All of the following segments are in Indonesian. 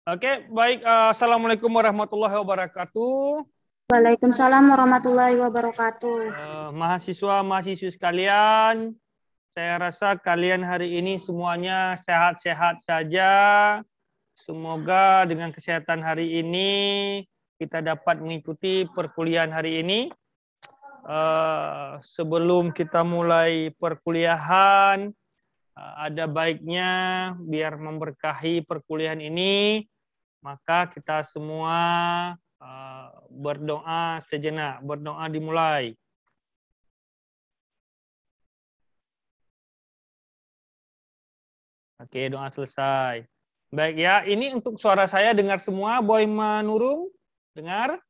Oke, baik. Assalamualaikum warahmatullahi wabarakatuh. Waalaikumsalam warahmatullahi wabarakatuh. Mahasiswa-mahasiswi sekalian, saya rasa kalian hari ini semuanya sehat-sehat saja. Semoga dengan kesehatan hari ini kita dapat mengikuti perkuliahan hari ini. Sebelum kita mulai perkuliahan, ada baiknya biar memberkahi perkuliahan ini, maka kita semua berdoa sejenak. Berdoa dimulai. Oke, doa selesai. Baik ya, ini untuk suara saya dengar semua. Boy Manurung, dengar?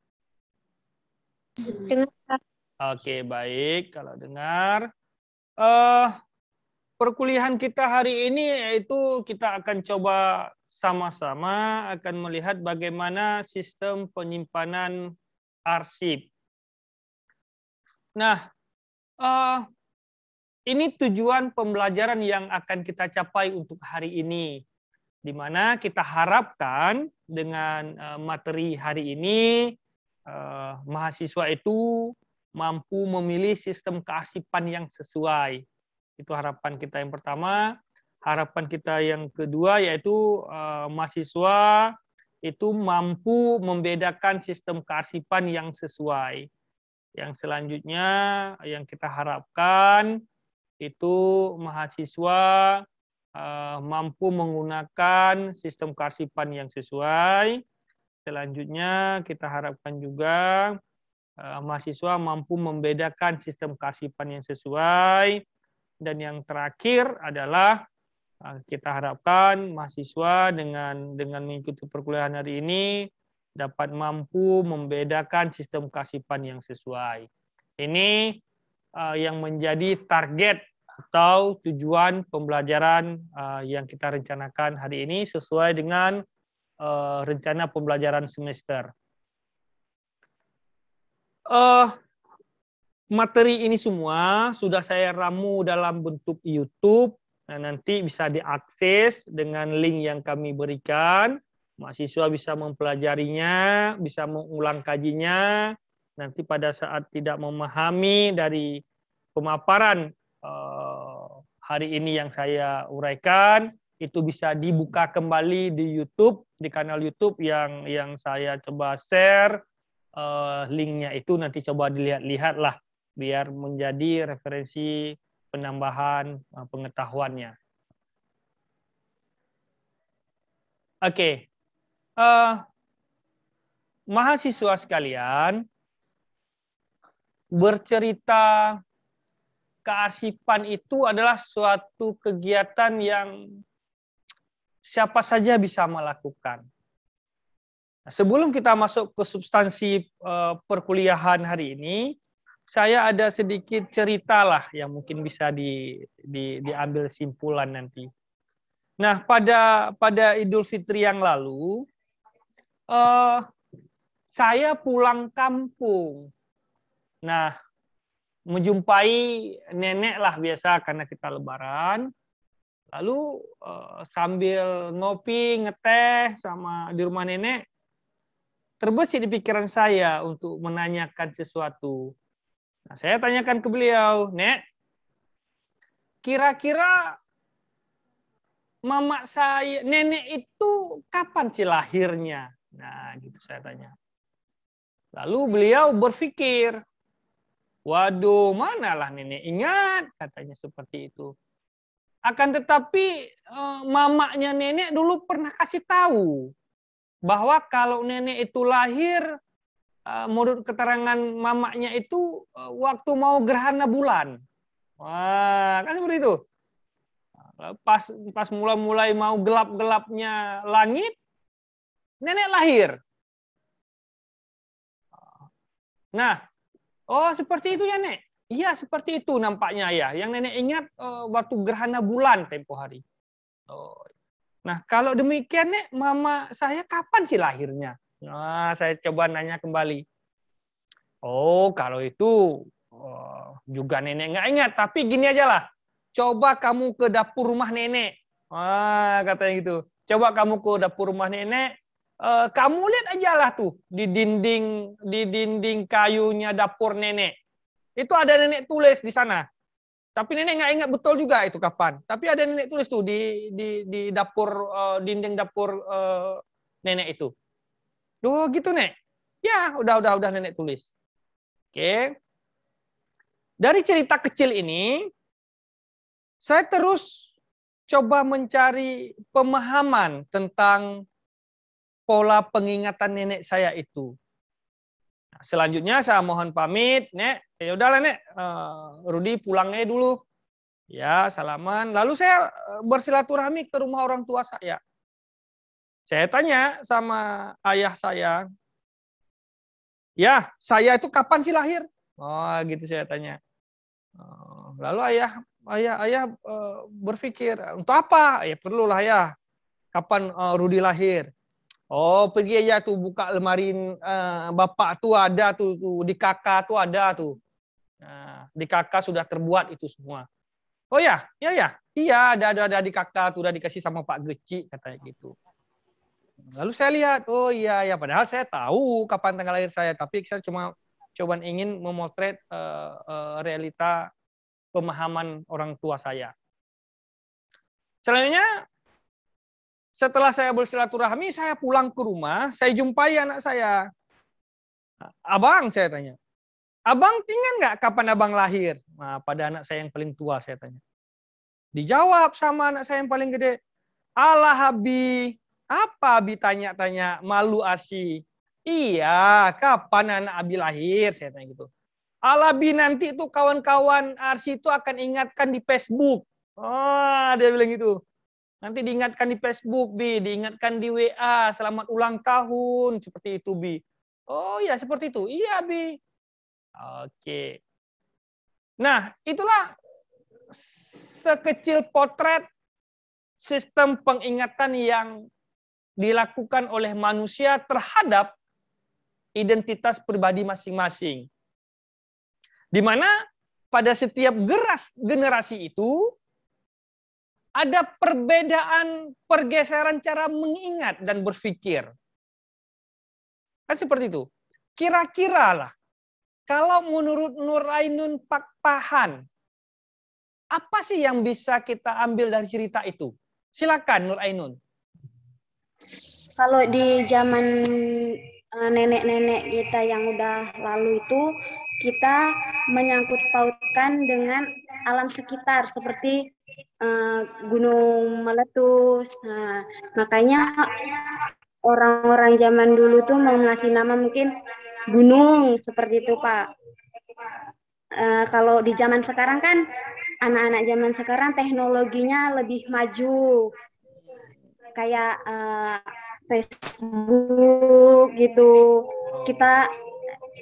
Dengar. Oke, baik. Kalau dengar. Perkuliahan kita hari ini yaitu kita akan coba sama-sama akan melihat bagaimana sistem penyimpanan arsip. Nah, ini tujuan pembelajaran yang akan kita capai untuk hari ini, di mana kita harapkan dengan materi hari ini mahasiswa itu mampu memilih sistem kearsipan yang sesuai. Itu harapan kita yang pertama. Harapan kita yang kedua yaitu mahasiswa itu mampu membedakan sistem kearsipan yang sesuai. Yang selanjutnya yang kita harapkan itu mahasiswa mampu menggunakan sistem kearsipan yang sesuai. Selanjutnya kita harapkan juga mahasiswa mampu membedakan sistem kearsipan yang sesuai. Dan yang terakhir adalah kita harapkan mahasiswa dengan mengikuti perkuliahan hari ini dapat mampu membedakan sistem kearsipan yang sesuai. Ini yang menjadi target atau tujuan pembelajaran yang kita rencanakan hari ini sesuai dengan rencana pembelajaran semester. Materi ini semua sudah saya ramu dalam bentuk YouTube. Nah, nanti bisa diakses dengan link yang kami berikan. Mahasiswa bisa mempelajarinya, bisa mengulang kajinya. Nanti pada saat tidak memahami dari pemaparan hari ini yang saya uraikan, itu bisa dibuka kembali di YouTube, di kanal YouTube yang saya coba share. Linknya itu nanti coba dilihat-lihatlah biar menjadi referensi penambahan pengetahuannya. Oke, mahasiswa sekalian, bercerita kearsipan itu adalah suatu kegiatan yang siapa saja bisa melakukan. Sebelum kita masuk ke substansi perkuliahan hari ini, saya ada sedikit cerita lah yang mungkin bisa diambil simpulan nanti. Nah, pada Idul Fitri yang lalu, saya pulang kampung. Nah, menjumpai nenek lah biasa karena kita lebaran. Lalu sambil ngopi, ngeteh sama di rumah nenek, terbesit di pikiran saya untuk menanyakan sesuatu. Nah, saya tanyakan ke beliau, Nek, kira-kira mama saya, nenek itu kapan sih lahirnya? Nah, gitu saya tanya. Lalu beliau berpikir, waduh, manalah nenek ingat, katanya seperti itu. Akan tetapi mamanya nenek dulu pernah kasih tahu bahwa kalau nenek itu lahir, menurut keterangan mamanya itu waktu mau gerhana bulan. Wah, kan seperti itu. Pas mulai mau gelap-gelapnya langit, nenek lahir. Nah, oh seperti itu ya, Nek? Iya, seperti itu nampaknya ya. Yang nenek ingat waktu gerhana bulan tempo hari. Oh. Nah, kalau demikian, Nek, mama saya kapan sih lahirnya? Nah, saya coba nanya kembali. Oh, kalau itu juga nenek nggak ingat. Tapi gini aja lah. Coba kamu ke dapur rumah nenek. Katanya gitu. Coba kamu ke dapur rumah nenek, Kamu lihat aja lah tuh di dinding kayunya dapur nenek. Itu ada nenek tulis di sana. Tapi nenek nggak ingat betul juga itu kapan. Tapi ada nenek tulis tuh di dapur, dinding dapur nenek itu. Duh gitu nek. Ya udah nenek tulis. Oke. Dari cerita kecil ini, saya terus coba mencari pemahaman tentang pola pengingatan nenek saya itu. Nah, selanjutnya saya mohon pamit, Nek. Ya udahlah, Nek. Rudi pulangnya dulu. Ya, salaman. Lalu saya bersilaturahmi ke rumah orang tua saya. Saya tanya sama ayah saya, ya, saya itu kapan sih lahir? Oh, gitu saya tanya. Lalu ayah berpikir, untuk apa? Ya perlulah ya. Kapan Rudi lahir? Oh, pergi aja tuh buka lemari bapak tuh ada tuh di kakak tuh ada tuh. Nah, di kakak sudah terbuat itu semua. Oh ya, iya ada di kakak tuh udah dikasih sama Pak Geci katanya gitu. Lalu saya lihat, oh iya ya, padahal saya tahu kapan tanggal lahir saya, tapi saya cuma coba ingin memotret realita pemahaman orang tua saya. Selanjutnya, setelah saya bersilaturahmi, saya pulang ke rumah, saya jumpai anak saya. Abang, saya tanya, abang ingat nggak kapan abang lahir? Nah, pada anak saya yang paling tua saya tanya. Dijawab sama anak saya yang paling gede, alah Abi, apa Abi tanya-tanya, malu Arsi. Iya, kapan anak Abi lahir? Saya tanya gitu. Alah Abi, nanti tuh kawan-kawan Arsi itu akan ingatkan di Facebook. Oh, dia bilang gitu. Nanti diingatkan di Facebook, Bi, diingatkan di WA, selamat ulang tahun, seperti itu, Bi. Oh ya, seperti itu. Iya, Bi. Oke. Nah, itulah sekecil potret sistem pengingatan yang dilakukan oleh manusia terhadap identitas pribadi masing-masing. Di mana pada setiap generasi itu ada perbedaan, pergeseran cara mengingat dan berpikir. Kan seperti itu. Kira-kira lah, kalau menurut Nurainun Pakpahan, apa sih yang bisa kita ambil dari cerita itu? Silakan Nurainun. Kalau di zaman nenek-nenek kita yang udah lalu itu, kita menyangkut pautkan dengan alam sekitar seperti gunung meletus. Nah, makanya orang-orang zaman dulu tuh mau ngasih nama mungkin gunung seperti itu, Pak. Kalau di zaman sekarang kan anak-anak zaman sekarang teknologinya lebih maju, kayak Facebook gitu.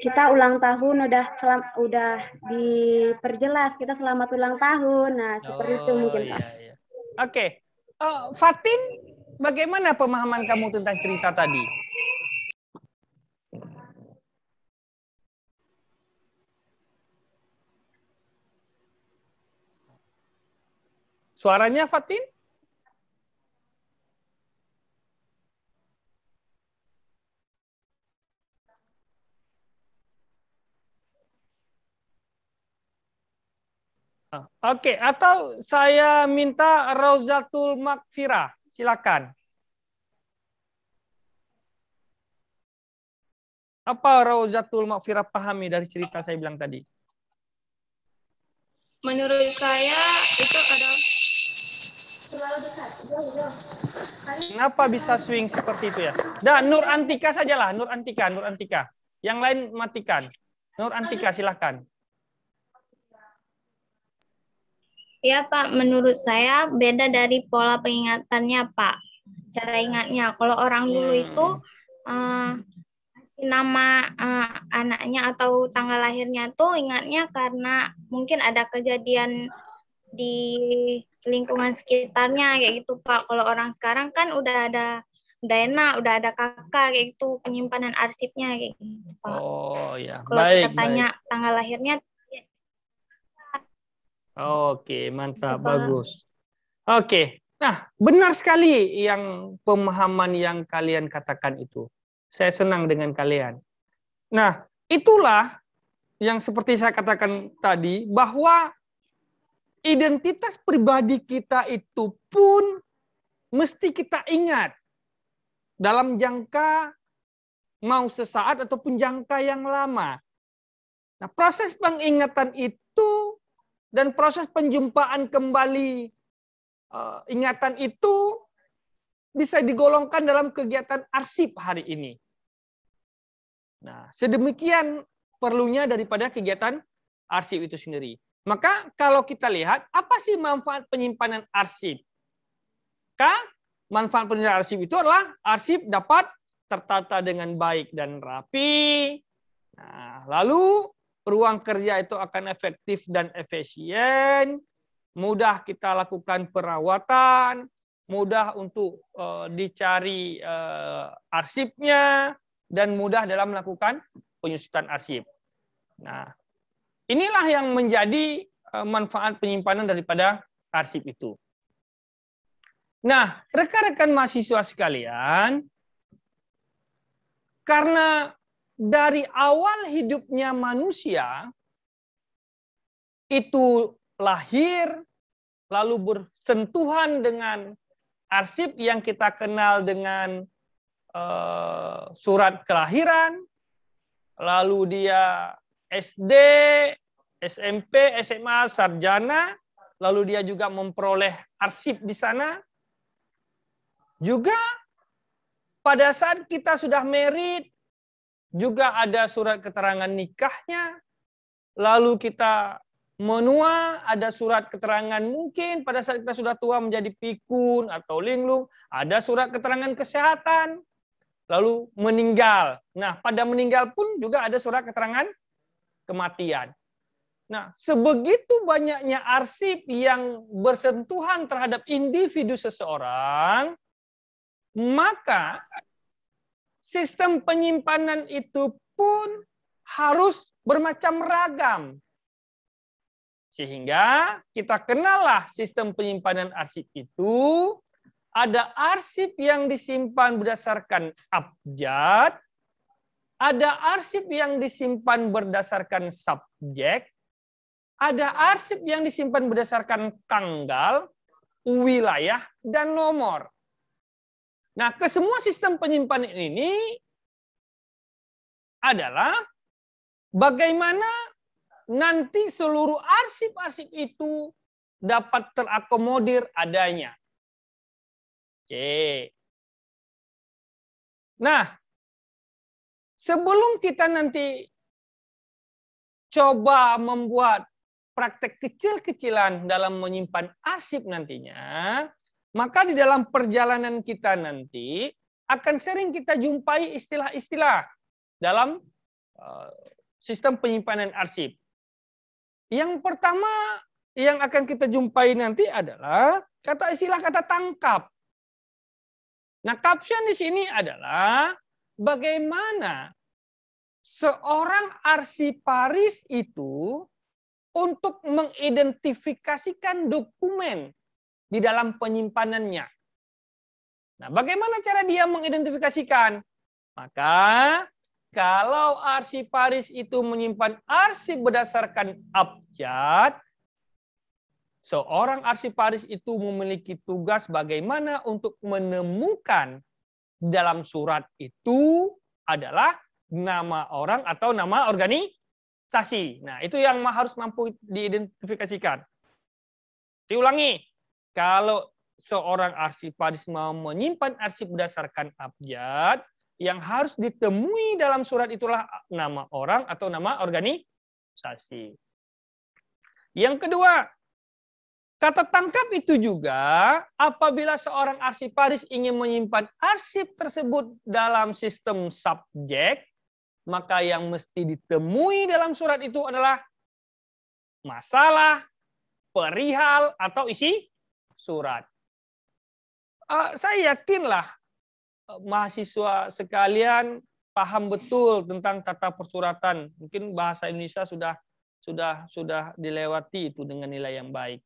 Kita ulang tahun udah diperjelas kita selamat ulang tahun. Nah, seperti itu mungkin, Pak. Iya. Oke. Fatin, bagaimana pemahaman kamu tentang cerita tadi? Suaranya Fatin? Oke, atau saya minta Rauzatul Makfirah. Silakan. Apa Rauzatul Makfirah pahami dari cerita saya bilang tadi? Menurut saya itu adalah Kenapa bisa swing seperti itu ya? Dan Nur Antika sajalah, Nur Antika. Yang lain matikan. Nur Antika, silakan. ya Pak, menurut saya beda dari pola pengingatannya Pak. Cara ingatnya, kalau orang dulu itu nama anaknya atau tanggal lahirnya tuh ingatnya karena mungkin ada kejadian di lingkungan sekitarnya kayak gitu Pak. Kalau orang sekarang kan udah enak, udah ada kakak kayak gitu, penyimpanan arsipnya kayak gitu Pak. Oh ya, kalau kita tanya tanggal lahirnya. Oke, mantap, bagus. Oke, Nah, benar sekali yang pemahaman yang kalian katakan itu. Saya senang dengan kalian. Nah, itulah yang seperti saya katakan tadi, bahwa identitas pribadi kita itu pun mesti kita ingat dalam jangka mau sesaat ataupun jangka yang lama. Nah, proses pengingatan itu dan proses penjumpaan kembali ingatan itu bisa digolongkan dalam kegiatan arsip hari ini. Nah, sedemikian perlunya daripada kegiatan arsip itu sendiri. Maka kalau kita lihat, apa sih manfaat penyimpanan arsip? Manfaat penyimpanan arsip itu adalah arsip dapat tertata dengan baik dan rapi. Nah, lalu ruang kerja itu akan efektif dan efisien, mudah kita lakukan perawatan, mudah untuk dicari arsipnya, dan mudah dalam melakukan penyusutan arsip. Nah, inilah yang menjadi manfaat penyimpanan daripada arsip itu. Nah, rekan-rekan mahasiswa sekalian, karena dari awal hidupnya manusia itu lahir, lalu bersentuhan dengan arsip yang kita kenal dengan surat kelahiran, lalu dia SD, SMP, SMA, sarjana, lalu dia juga memperoleh arsip di sana. Juga pada saat kita sudah married, juga ada surat keterangan nikahnya, lalu kita menua, ada surat keterangan mungkin pada saat kita sudah tua menjadi pikun atau linglung, ada surat keterangan kesehatan, lalu meninggal. Nah, pada meninggal pun juga ada surat keterangan kematian. Nah, sebegitu banyaknya arsip yang bersentuhan terhadap individu seseorang, maka sistem penyimpanan itu pun harus bermacam ragam. Sehingga kita kenallah sistem penyimpanan arsip itu, ada arsip yang disimpan berdasarkan abjad, ada arsip yang disimpan berdasarkan subjek, ada arsip yang disimpan berdasarkan tanggal, wilayah, dan nomor. Nah, kesemua sistem penyimpanan ini adalah bagaimana nanti seluruh arsip-arsip itu dapat terakomodir adanya. Oke. Nah, sebelum kita nanti coba membuat praktek kecil-kecilan dalam menyimpan arsip nantinya, maka di dalam perjalanan kita nanti akan sering kita jumpai istilah-istilah dalam sistem penyimpanan arsip. Yang pertama yang akan kita jumpai nanti adalah istilah kata tangkap. Nah, caption di sini adalah bagaimana seorang arsiparis itu untuk mengidentifikasikan dokumen di dalam penyimpanannya. Nah, bagaimana cara dia mengidentifikasikan? Maka kalau arsiparis itu menyimpan arsip berdasarkan abjad, seorang arsiparis itu memiliki tugas bagaimana untuk menemukan dalam surat itu adalah nama orang atau nama organisasi. Nah, itu yang harus mampu diidentifikasikan. Diulangi, kalau seorang arsiparis mau menyimpan arsip berdasarkan abjad, yang harus ditemui dalam surat itulah nama orang atau nama organisasi. Yang kedua, kata tangkap itu juga apabila seorang arsiparis ingin menyimpan arsip tersebut dalam sistem subjek, maka yang mesti ditemui dalam surat itu adalah masalah, perihal, atau isi surat. Saya yakinlah mahasiswa sekalian paham betul tentang tata persuratan. Mungkin bahasa Indonesia sudah dilewati itu dengan nilai yang baik.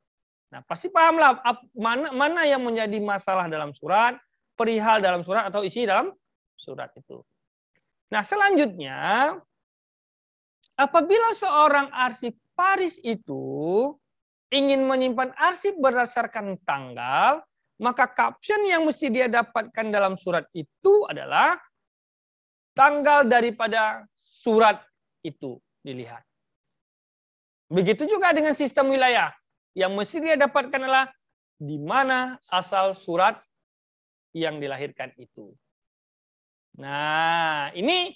Nah, pasti pahamlah mana yang menjadi masalah dalam surat, perihal dalam surat atau isi dalam surat itu. Nah, selanjutnya apabila seorang arsiparis itu ingin menyimpan arsip berdasarkan tanggal, maka caption yang mesti dia dapatkan dalam surat itu adalah tanggal daripada surat itu dilihat. Begitu juga dengan sistem wilayah. Yang mesti dia dapatkan adalah di mana asal surat yang dilahirkan itu. Nah, ini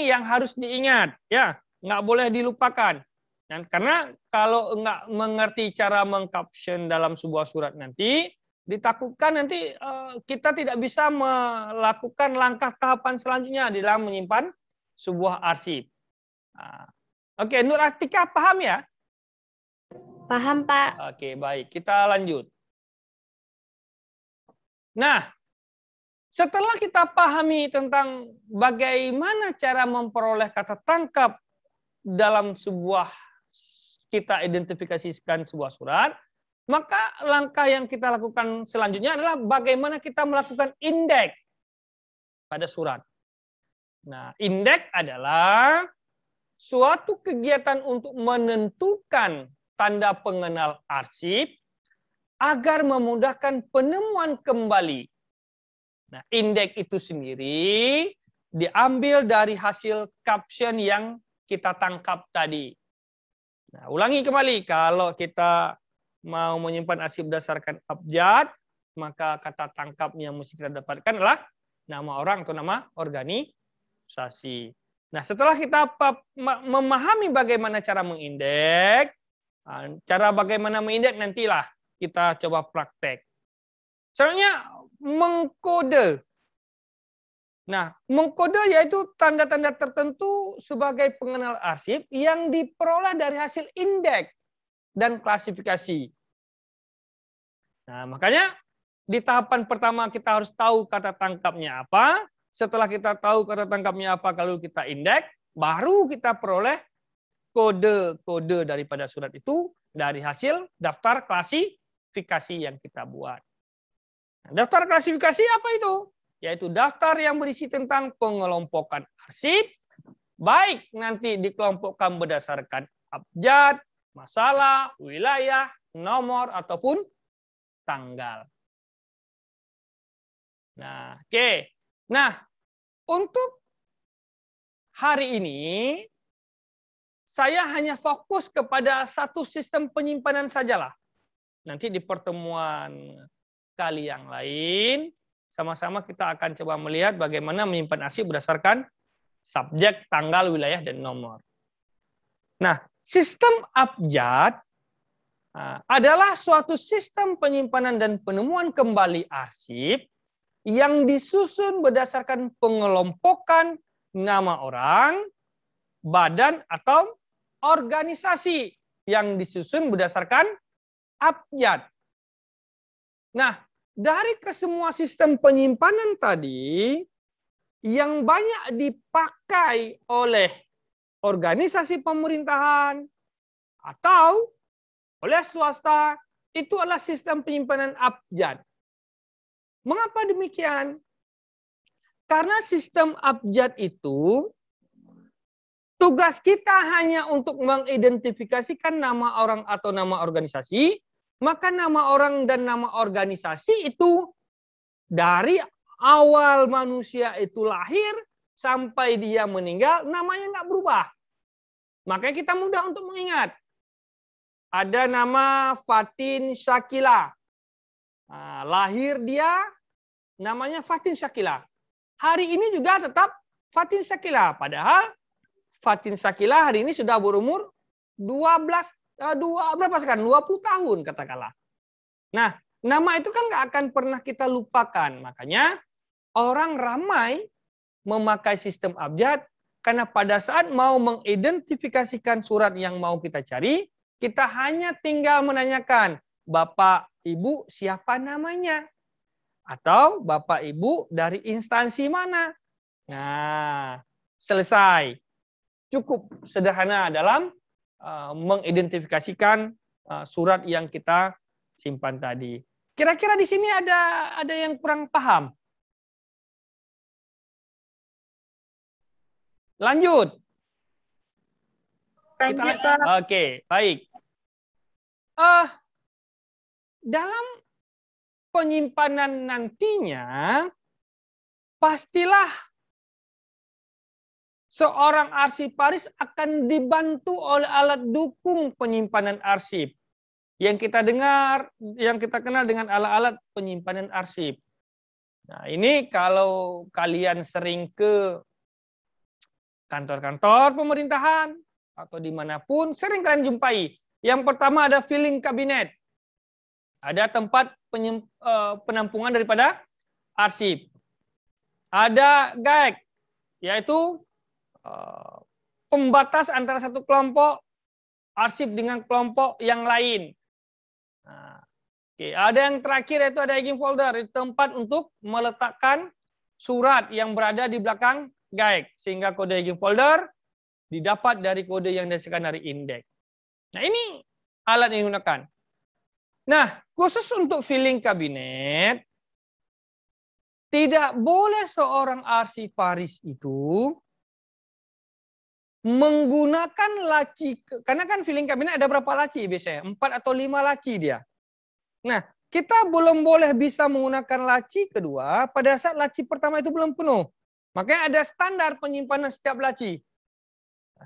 yang harus diingat, ya, nggak boleh dilupakan. Dan karena kalau nggak mengerti cara mengcaption dalam sebuah surat nanti, ditakutkan nanti kita tidak bisa melakukan langkah tahapan selanjutnya di dalam menyimpan sebuah arsip. Nah, oke, Nur Atika paham ya? Paham, Pak. Oke, baik. Kita lanjut. Nah, setelah kita pahami tentang bagaimana cara memperoleh kata tangkap dalam sebuah, kita identifikasikan sebuah surat, maka langkah yang kita lakukan selanjutnya adalah bagaimana kita melakukan indeks pada surat. Nah, indeks adalah suatu kegiatan untuk menentukan tanda pengenal arsip agar memudahkan penemuan kembali. Nah, indeks itu sendiri diambil dari hasil caption yang kita tangkap tadi. Nah, ulangi kembali, kalau kita mau menyimpan arsip berdasarkan abjad, maka kata tangkap yang mesti kita dapatkan adalah nama orang atau nama organisasi. Nah, setelah kita memahami bagaimana cara mengindeks, cara bagaimana mengindeks nantilah kita coba praktek. Caranya mengkode. Nah, mengkode yaitu tanda-tanda tertentu sebagai pengenal arsip yang diperoleh dari hasil indeks dan klasifikasi. Nah, makanya di tahapan pertama kita harus tahu kata tangkapnya apa. Setelah kita tahu kata tangkapnya apa, kalau kita indeks, baru kita peroleh kode-kode daripada surat itu dari hasil daftar klasifikasi yang kita buat. Nah, daftar klasifikasi apa itu? Yaitu daftar yang berisi tentang pengelompokan arsip, baik nanti dikelompokkan berdasarkan abjad, masalah, wilayah, nomor, ataupun tanggal. Nah, oke. Nah, untuk hari ini, saya hanya fokus kepada satu sistem penyimpanan sajalah. Nanti di pertemuan kali yang lain, sama-sama kita akan coba melihat bagaimana menyimpan arsip berdasarkan subjek, tanggal, wilayah, dan nomor. Nah, sistem abjad adalah suatu sistem penyimpanan dan penemuan kembali arsip yang disusun berdasarkan pengelompokan nama orang, badan, atau organisasi yang disusun berdasarkan abjad. Nah, dari kesemua sistem penyimpanan tadi, yang banyak dipakai oleh organisasi pemerintahan atau oleh swasta, itu adalah sistem penyimpanan abjad. Mengapa demikian? Karena sistem abjad itu, tugas kita hanya untuk mengidentifikasikan nama orang atau nama organisasi, maka nama orang dan nama organisasi itu dari awal manusia itu lahir sampai dia meninggal, namanya nggak berubah. Makanya kita mudah untuk mengingat. Ada nama Fatin Syakila. Nah, lahir dia namanya Fatin Syakila. Hari ini juga tetap Fatin Syakila. Padahal Fatin Syakila hari ini sudah berumur 20 tahun katakanlah. Nah, nama itu kan nggak akan pernah kita lupakan. Makanya orang ramai memakai sistem abjad karena pada saat mau mengidentifikasikan surat yang mau kita cari, kita hanya tinggal menanyakan, Bapak, Ibu, siapa namanya? Atau Bapak, Ibu dari instansi mana? Nah, selesai. Cukup sederhana dalam mengidentifikasikan surat yang kita simpan tadi. Kira-kira di sini ada yang kurang paham? Lanjut. Oke, baik. Dalam penyimpanan nantinya, pastilah seorang arsiparis akan dibantu oleh alat dukung penyimpanan arsip. Yang kita dengar, yang kita kenal dengan alat-alat penyimpanan arsip. Nah, ini kalau kalian sering ke kantor-kantor pemerintahan atau dimanapun, sering kalian jumpai. Yang pertama ada filing cabinet. Ada tempat penampungan daripada arsip. Ada GAEC, yaitu pembatas antara satu kelompok arsip dengan kelompok yang lain. Nah, ada yang terakhir yaitu ada hanging folder, tempat untuk meletakkan surat yang berada di belakang GAEC, sehingga kode hanging folder didapat dari kode yang disediakan dari indeks. Nah, ini alat yang digunakan. Nah, khusus untuk filing kabinet, tidak boleh seorang arsiparis itu menggunakan laci, karena kan filing kabinet ada berapa laci biasanya? 4 atau 5 laci dia. Nah, kita belum boleh bisa menggunakan laci kedua pada saat laci pertama itu belum penuh. Makanya ada standar penyimpanan setiap laci.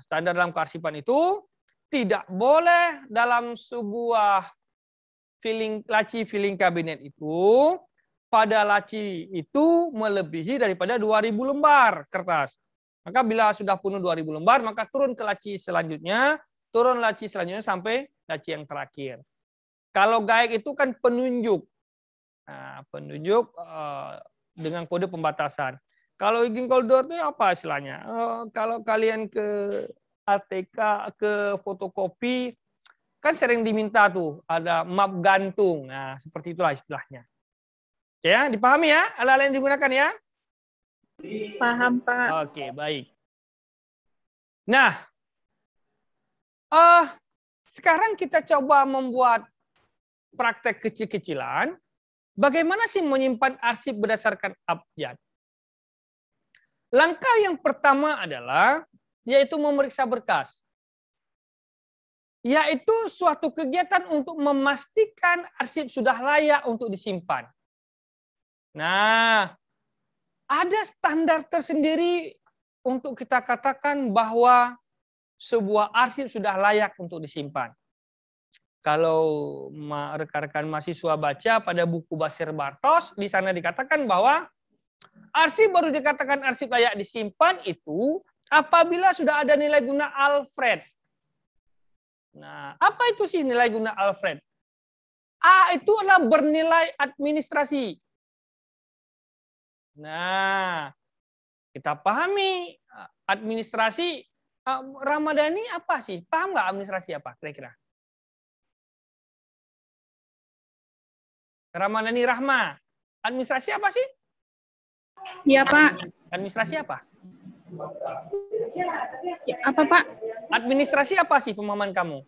Standar dalam kearsipan itu tidak boleh dalam sebuah laci filing kabinet itu pada laci itu melebihi daripada 2000 lembar kertas. Maka bila sudah penuh 2000 lembar, maka turun ke laci selanjutnya, turun laci selanjutnya sampai laci yang terakhir. Kalau GAEC itu kan penunjuk. Nah, penunjuk dengan kode pembatasan. Kalau hanging folder itu apa istilahnya? Kalau kalian ke ATK, ke fotokopi, kan sering diminta tuh ada map gantung. Nah, seperti itulah istilahnya. Ya, dipahami ya? Alat-alat yang digunakan ya? Paham, Pak. Oke, baik. Nah, sekarang kita coba membuat praktek kecil-kecilan. Bagaimana sih menyimpan arsip berdasarkan abjad? Langkah yang pertama adalah yaitu memeriksa berkas. Yaitu suatu kegiatan untuk memastikan arsip sudah layak untuk disimpan. Nah, ada standar tersendiri untuk kita katakan bahwa sebuah arsip sudah layak untuk disimpan. Kalau rekan-rekan mahasiswa baca pada buku Basir Bartos, di sana dikatakan bahwa arsip baru dikatakan arsip layak disimpan itu apabila sudah ada nilai guna Alfred. Nah, apa itu sih nilai guna Alfred? A itu adalah bernilai administrasi. Nah, kita pahami administrasi. Ramadhani apa sih? Paham nggak administrasi apa kira-kira? Ramadhani Rahma. Administrasi apa sih? Iya, Pak. Administrasi apa? Ya, apa, Pak? Administrasi apa sih pemahaman kamu?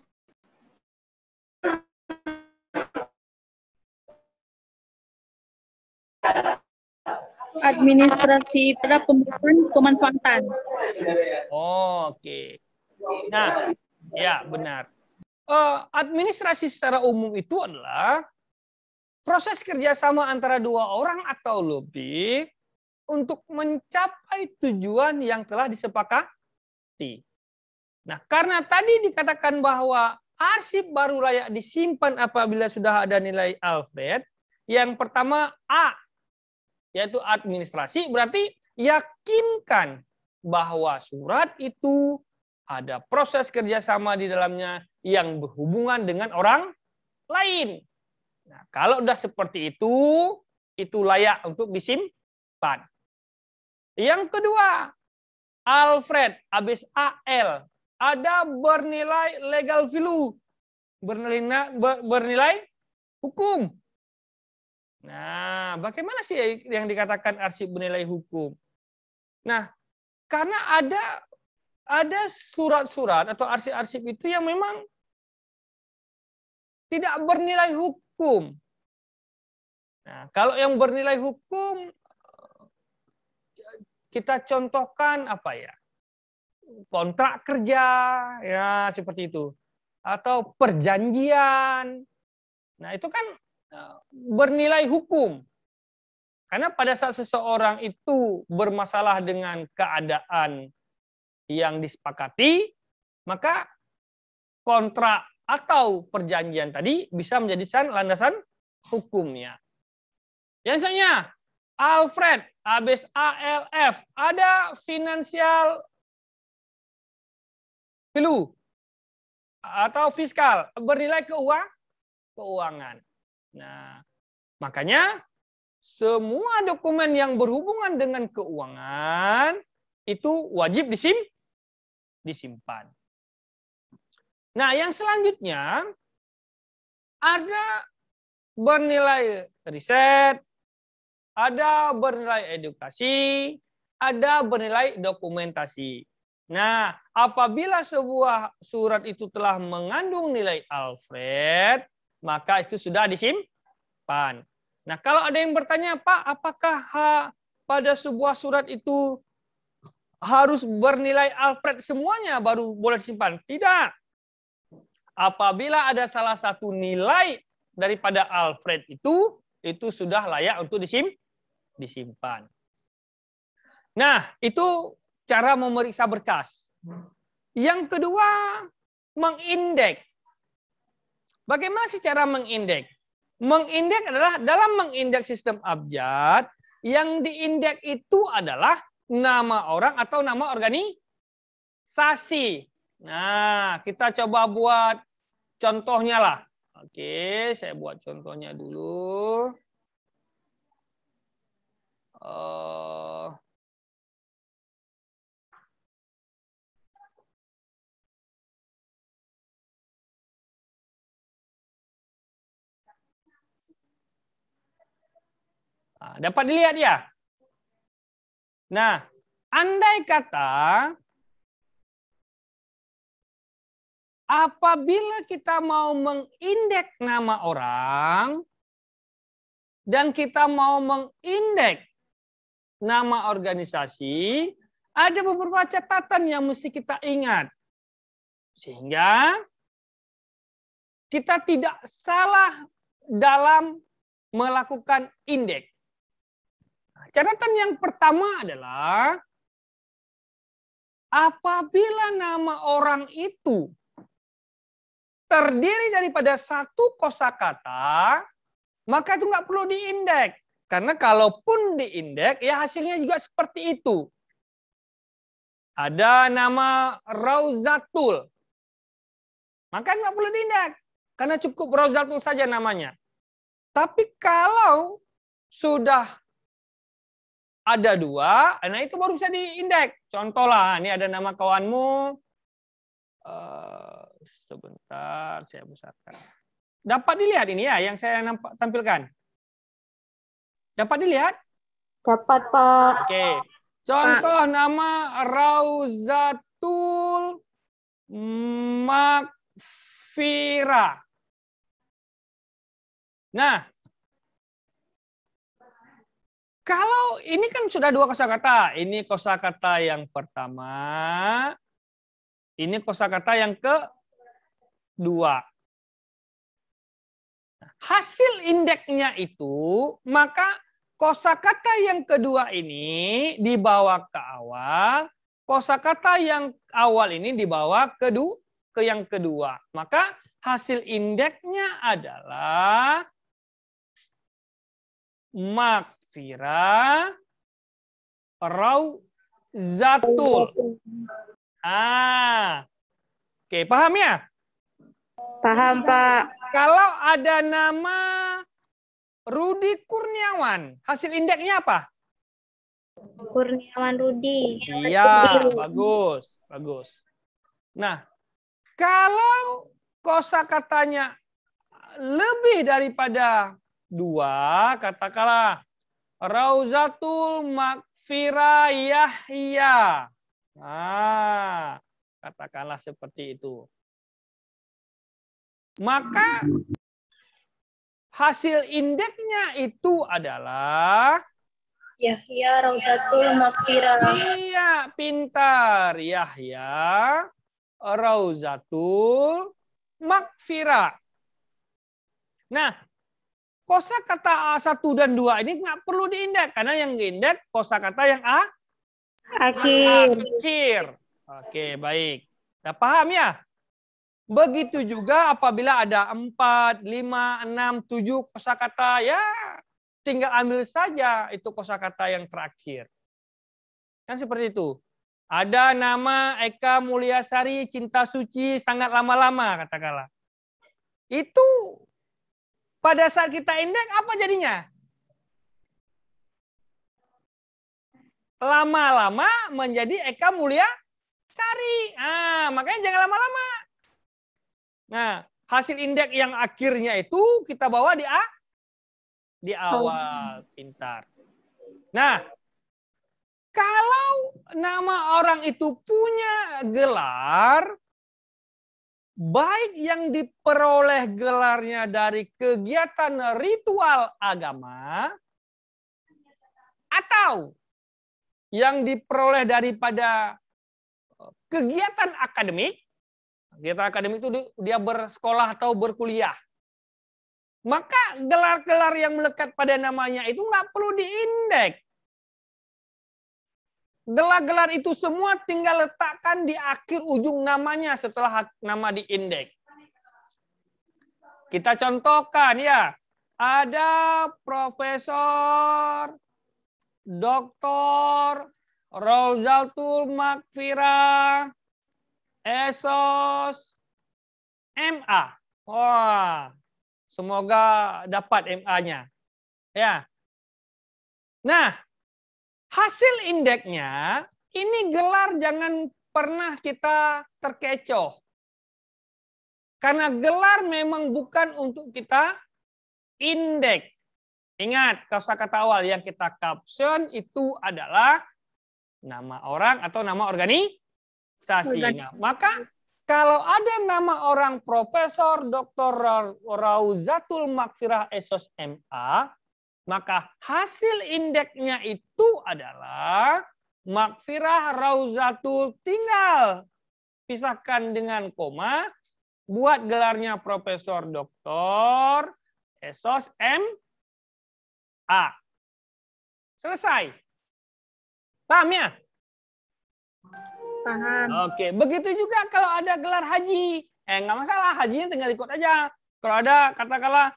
Administrasi itu adalah pemanfaatan. Oke. Nah, ya benar. Administrasi secara umum itu adalah proses kerjasama antara dua orang atau lebih untuk mencapai tujuan yang telah disepakati. Nah, karena tadi dikatakan bahwa arsip baru layak disimpan apabila sudah ada nilai Alfred, yang pertama A, yaitu administrasi, berarti yakinkan bahwa surat itu ada proses kerjasama di dalamnya yang berhubungan dengan orang lain. Nah, kalau udah seperti itu layak untuk disimpan. Yang kedua, Alfred, habis AL, ada bernilai legal value, bernilai hukum. Nah, bagaimana sih yang dikatakan arsip bernilai hukum? Nah, karena ada surat-surat atau arsip-arsip itu yang memang tidak bernilai hukum. Nah, kalau yang bernilai hukum, kita contohkan apa ya? Kontrak kerja, ya seperti itu. Atau perjanjian. Nah, itu kan bernilai hukum. Karena pada saat seseorang itu bermasalah dengan keadaan yang disepakati, maka kontrak atau perjanjian tadi bisa menjadi landasan hukumnya. Yang misalnya, Alfred, habis ALF, ada financial clue atau fiskal, bernilai keuangan. Nah, makanya semua dokumen yang berhubungan dengan keuangan itu wajib disimpan. Nah, yang selanjutnya ada bernilai riset, ada bernilai edukasi, ada bernilai dokumentasi. Nah, apabila sebuah surat itu telah mengandung nilai Alfred, maka itu sudah disimpan. Nah, kalau ada yang bertanya, Pak, apakah pada sebuah surat itu harus bernilai Alfred semuanya baru boleh disimpan? Tidak. Apabila ada salah satu nilai daripada Alfred itu sudah layak untuk disimpan. Nah, itu cara memeriksa berkas. Yang kedua, mengindeks. Bagaimana sih cara mengindeks? Mengindeks adalah dalam mengindeks sistem abjad, yang diindeks itu adalah nama orang atau nama organisasi. Nah, kita coba buat contohnya lah. Oke, saya buat contohnya dulu. Dapat dilihat ya? Nah, andai kata apabila kita mau mengindeks nama orang dan kita mau mengindeks nama organisasi, ada beberapa catatan yang mesti kita ingat. Sehingga kita tidak salah dalam melakukan indeks. Catatan yang pertama adalah apabila nama orang itu terdiri daripada satu kosakata, maka itu nggak perlu diindeks. Karena kalaupun diindeks, ya hasilnya juga seperti itu. Ada nama Rauzatul, maka nggak perlu diindeks. Karena cukup Rauzatul saja namanya. Tapi kalau sudah ada dua, nah itu baru bisa diindeks. Contoh lah, ini ada nama kawanmu. Sebentar, saya besarkan. Dapat dilihat ini ya, yang saya tampilkan. Dapat dilihat? Dapat, Pak. Oke. Contoh nama Rauzatul Makfira. Nah, kalau ini kan sudah dua kosakata. Ini kosakata yang pertama. Ini kosakata yang kedua. Hasil indeksnya itu, maka kosakata yang kedua ini dibawa ke awal. Kosakata yang awal ini dibawa ke yang kedua. Maka hasil indeksnya adalah Makfira Rauzatul. Oke, paham ya? Paham, Pak. Kalau ada nama Rudi Kurniawan, hasil indeksnya apa? Kurniawan Rudi. Iya, bagus, bagus. Nah, kalau kosakatanya lebih daripada dua, katakanlah Rauzatul Makfira Yahya. Nah, katakanlah seperti itu. Maka hasil indeksnya itu adalah Yahya Rauzatul Maghfirah. Iya, pintar. Yahya Rauzatul Maghfirah. Nah, kosakata A1 dan 2 ini nggak perlu diindeks karena yang diindeks kosakata yang akhir. Oke, baik. Nah, paham ya? Begitu juga apabila ada 4, 5, 6, 7 kosakata, ya tinggal ambil saja itu kosakata yang terakhir. Kan seperti itu. Ada nama Eka Mulyasari, cinta suci, sangat lama-lama, katakanlah. Itu pada saat kita indeks apa jadinya? Lama-lama menjadi Eka Mulyasari. Makanya jangan lama-lama. Nah, hasil indeks yang akhirnya itu kita bawa di awal. Pintar. Nah, kalau nama orang itu punya gelar, baik yang diperoleh gelarnya dari kegiatan ritual agama, atau yang diperoleh daripada kegiatan akademik, kegiatan akademik itu dia bersekolah atau berkuliah, maka gelar-gelar yang melekat pada namanya itu nggak perlu diindeks. Gelar-gelar itu semua tinggal letakkan di akhir ujung namanya setelah nama diindeks. Kita contohkan ya, ada Profesor Dr. Rauzatul Maghfirah Esos MA. Wah, semoga dapat MA-nya. Ya. Nah, hasil indeksnya, ini gelar jangan pernah kita terkecoh. Karena gelar memang bukan untuk kita indeks. Ingat, kosakata awal yang kita caption itu adalah nama orang atau nama organisasi. Nah, maka kalau ada nama orang Profesor Dr. Rauzatul Maghfirah Esos MA, maka hasil indeksnya itu adalah Maghfirah Rauzatul, tinggal pisahkan dengan koma, buat gelarnya Profesor Dr. Esos MA. Selesai. Paham ya? Paham. Oke, begitu juga kalau ada gelar haji. Nggak masalah, hajinya tinggal ikut aja. Kalau ada, katakanlah,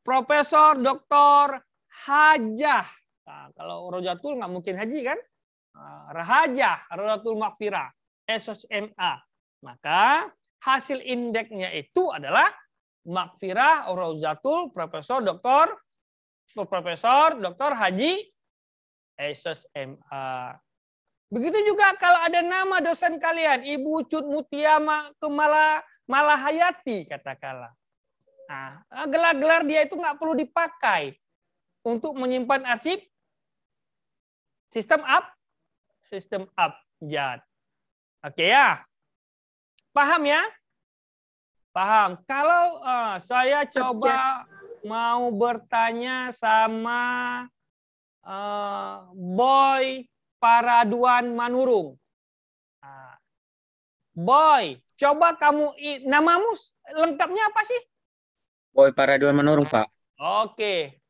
Profesor Dr. Hajah. Nah, kalau Rauzatul nggak mungkin haji kan? Hajah, Rauzatul Maghfirah, Esos MA. Maka hasil indeksnya itu adalah Maghfirah Rauzatul Profesor Dr. Haji Esos MA. Begitu juga kalau ada nama dosen kalian, Ibu Cut Mutia Malahayati, katakanlah. Nah, gelar-gelar dia itu nggak perlu dipakai untuk menyimpan arsip sistem abjad. Oke ya? Paham ya? Paham. Kalau saya coba mau bertanya sama Boy Paraduan Manurung. Boy, coba kamu, namamu lengkapnya apa sih? Boy Paraduan Manurung, Pak. Oke.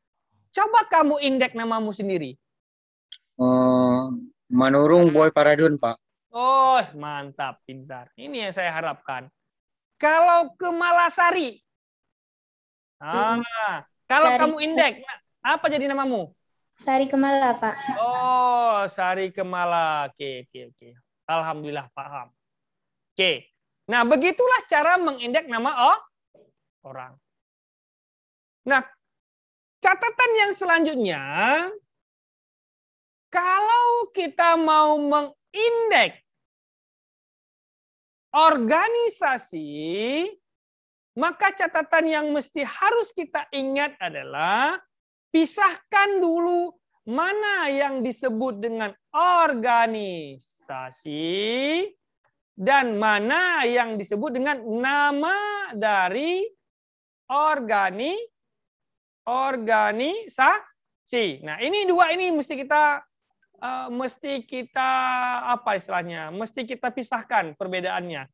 Coba kamu indeks namamu sendiri. Manurung Boy Paraduan, Pak. Oh, mantap, pintar. Ini yang saya harapkan. Kalau ke Malasari. Kalau Sari. kamu indeks, apa jadi namamu? Sari Kemala, Pak. Oh, Sari Kemala. Oke. Alhamdulillah paham. Oke. Nah, begitulah cara mengindeks nama orang. Nah, catatan yang selanjutnya, kalau kita mau mengindeks organisasi, maka catatan yang mesti harus kita ingat adalah pisahkan dulu mana yang disebut dengan organisasi dan mana yang disebut dengan nama dari organisasi. organisasi. Nah, ini dua ini mesti kita apa istilahnya? Mesti kita pisahkan perbedaannya.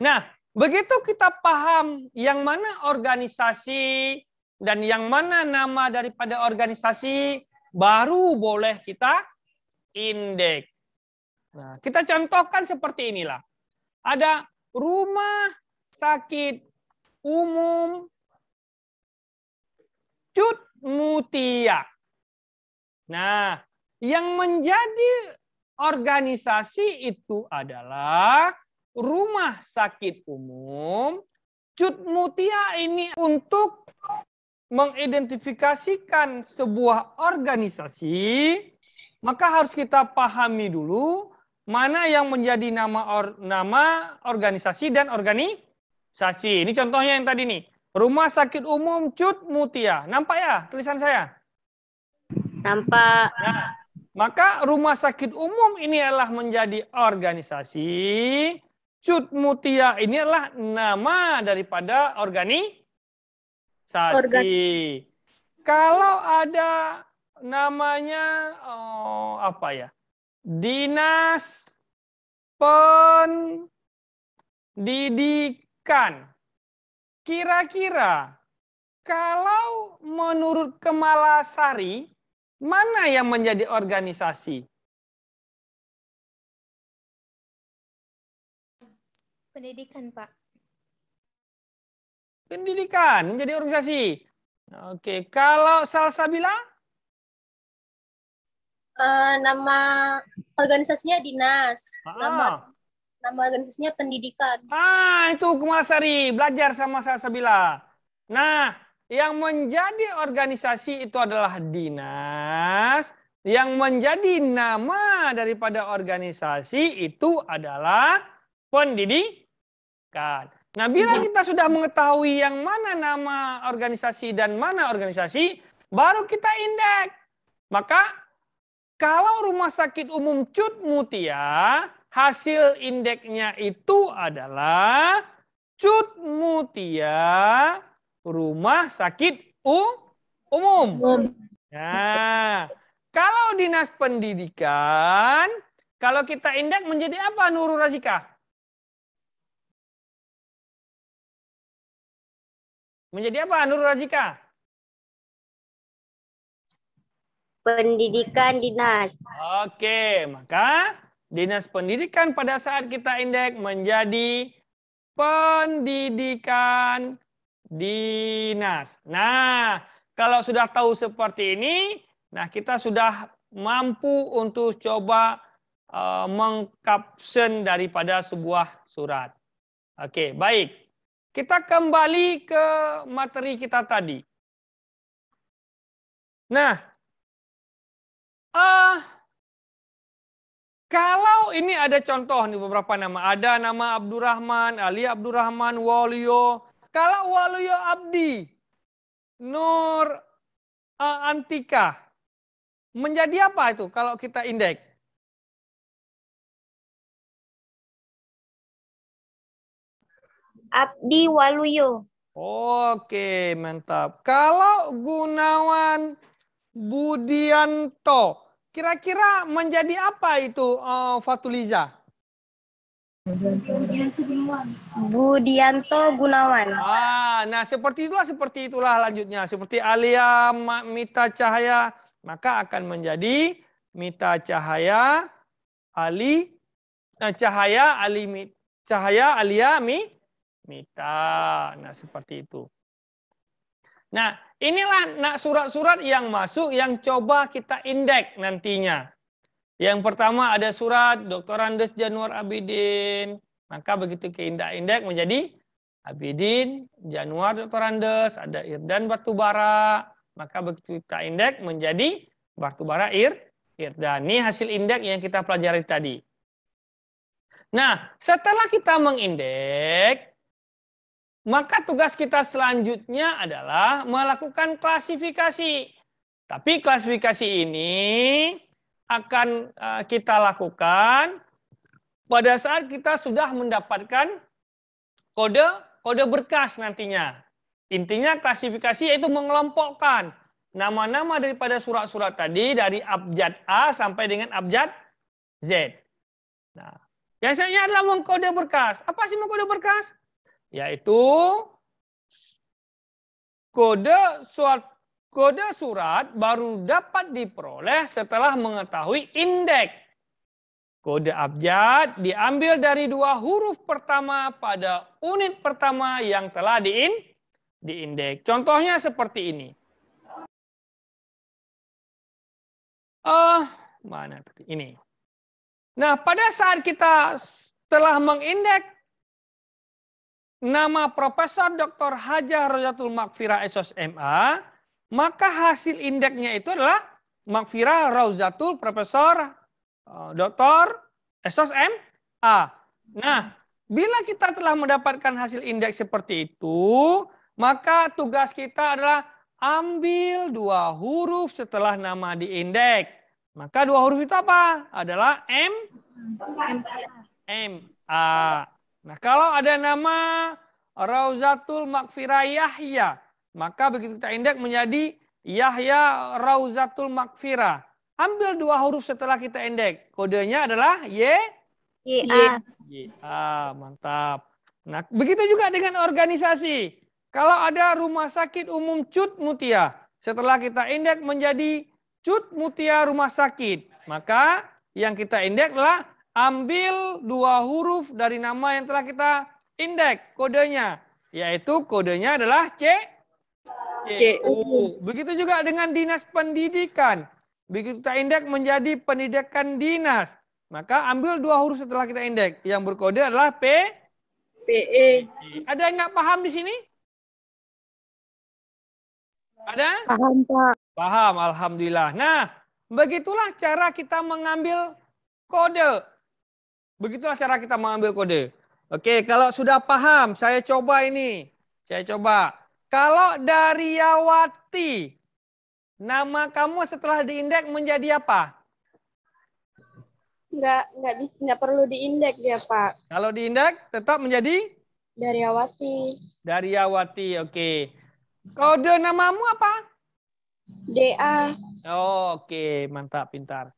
Nah, begitu kita paham yang mana organisasi dan yang mana nama daripada organisasi, baru boleh kita indeks. Nah, kita contohkan seperti inilah. Ada rumah sakit umum Cut Mutia. Nah, yang menjadi organisasi itu adalah Rumah Sakit Umum Cut Mutia ini untuk mengidentifikasikan sebuah organisasi, maka harus kita pahami dulu mana yang menjadi nama organisasi dan organisasi. Ini contohnya yang tadi nih. Rumah Sakit Umum Cut Mutia. Nampak ya tulisan saya? Nampak. Nah, maka Rumah Sakit Umum ini adalah menjadi organisasi. Cut Mutia ini adalah nama daripada organisasi. Kalau ada namanya apa ya? Dinas Pendidikan. Kira-kira kalau menurut Kemalasari, mana yang menjadi organisasi? Pendidikan, Pak. Pendidikan menjadi organisasi. Oke, kalau Salsabila? Nama organisasinya dinas. Nama organisasinya pendidikan. Itu Kemalasari, belajar sama Salsabila. Nah, yang menjadi organisasi itu adalah dinas. Yang menjadi nama daripada organisasi itu adalah pendidikan. Nah, bila kita sudah mengetahui yang mana nama organisasi dan mana organisasi, baru kita indeks. Maka, kalau Rumah Sakit Umum Cut Mutia, hasil indeksnya itu adalah Cut Mutia Rumah Sakit Umum. Nah, kalau Dinas Pendidikan, kalau kita indeks menjadi apa, Nurul Razika? Menjadi apa, Nurul Razika? Pendidikan dinas. Oke, maka Dinas Pendidikan pada saat kita indeks menjadi pendidikan dinas. Nah, kalau sudah tahu seperti ini, nah kita sudah mampu untuk coba mengkapsen daripada sebuah surat. Oke, baik. Kita kembali ke materi kita tadi. Nah, kalau ini ada contoh nih beberapa nama. Ada nama Abdurrahman, Ali Abdurrahman, Waluyo. Kalau Waluyo Abdi, Nur Antika, menjadi apa itu kalau kita indeks? Abdi Waluyo. Oke, mantap. Kalau Gunawan Budianto, kira-kira menjadi apa itu Fatuliza? Budianto Gunawan. Nah seperti itulah lanjutnya. Seperti Alia Mita Cahaya, maka akan menjadi Mita Cahaya Ali Cahaya Alia Mita. Nah seperti itu. Nah inilah surat-surat yang masuk yang coba kita indeks nantinya. Yang pertama ada surat Dr. Andes Januar Abidin. Maka begitu ke indeks menjadi Abidin, Januar Dr. Andes, ada Irdan Batubara. Maka begitu kita indeks menjadi Batubara Irdan. Ini hasil indeks yang kita pelajari tadi. Nah, setelah kita mengindeks, maka tugas kita selanjutnya adalah melakukan klasifikasi. Tapi klasifikasi ini akan kita lakukan pada saat kita sudah mendapatkan kode berkas nantinya. Intinya klasifikasi yaitu mengelompokkan nama-nama daripada surat-surat tadi dari abjad A sampai dengan abjad Z. Nah, yang selanjutnya adalah mengkode berkas. Apa sih mengkode berkas? Yaitu kode surat baru dapat diperoleh setelah mengetahui indeks. Kode abjad diambil dari 2 huruf pertama pada unit pertama yang telah diindeks. Contohnya seperti ini. Mana tadi? Ini. Nah, pada saat kita telah mengindeks nama Profesor Dr. Hajah Rauzatul Maghfirah SOSMA, maka hasil indeksnya itu adalah Maghfirah Rauzatul Profesor Dr. SOSMA. Nah, bila kita telah mendapatkan hasil indeks seperti itu, maka tugas kita adalah ambil 2 huruf setelah nama diindeks. Maka 2 huruf itu apa? Adalah MA. Nah, kalau ada nama Rauzatul Maghfirah Yahya, maka begitu kita indeks menjadi Yahya Rauzatul Maghfirah. Ambil 2 huruf setelah kita indeks. Kodenya adalah YA. Mantap. Nah, begitu juga dengan organisasi. Kalau ada Rumah Sakit Umum Cut Mutia, setelah kita indeks menjadi Cut Mutia Rumah Sakit, maka yang kita indeks adalah ambil 2 huruf dari nama yang telah kita indeks kodenya, yaitu kodenya adalah CU. Begitu juga dengan Dinas Pendidikan. Begitu kita indeks menjadi Pendidikan Dinas, maka ambil 2 huruf setelah kita indeks. Yang berkode adalah PE. Ada yang nggak paham di sini? Ada? Paham, Pak. Paham, alhamdulillah. Nah, begitulah cara kita mengambil kode. Begitulah cara kita mengambil kode. Oke, kalau sudah paham, saya coba ini. Kalau Daryawati, nama kamu setelah diindeks menjadi apa? Nggak perlu diindeks ya, Pak. Kalau diindeks tetap menjadi? Daryawati, oke. Kode namamu apa? DA. Oh, oke, mantap, pintar.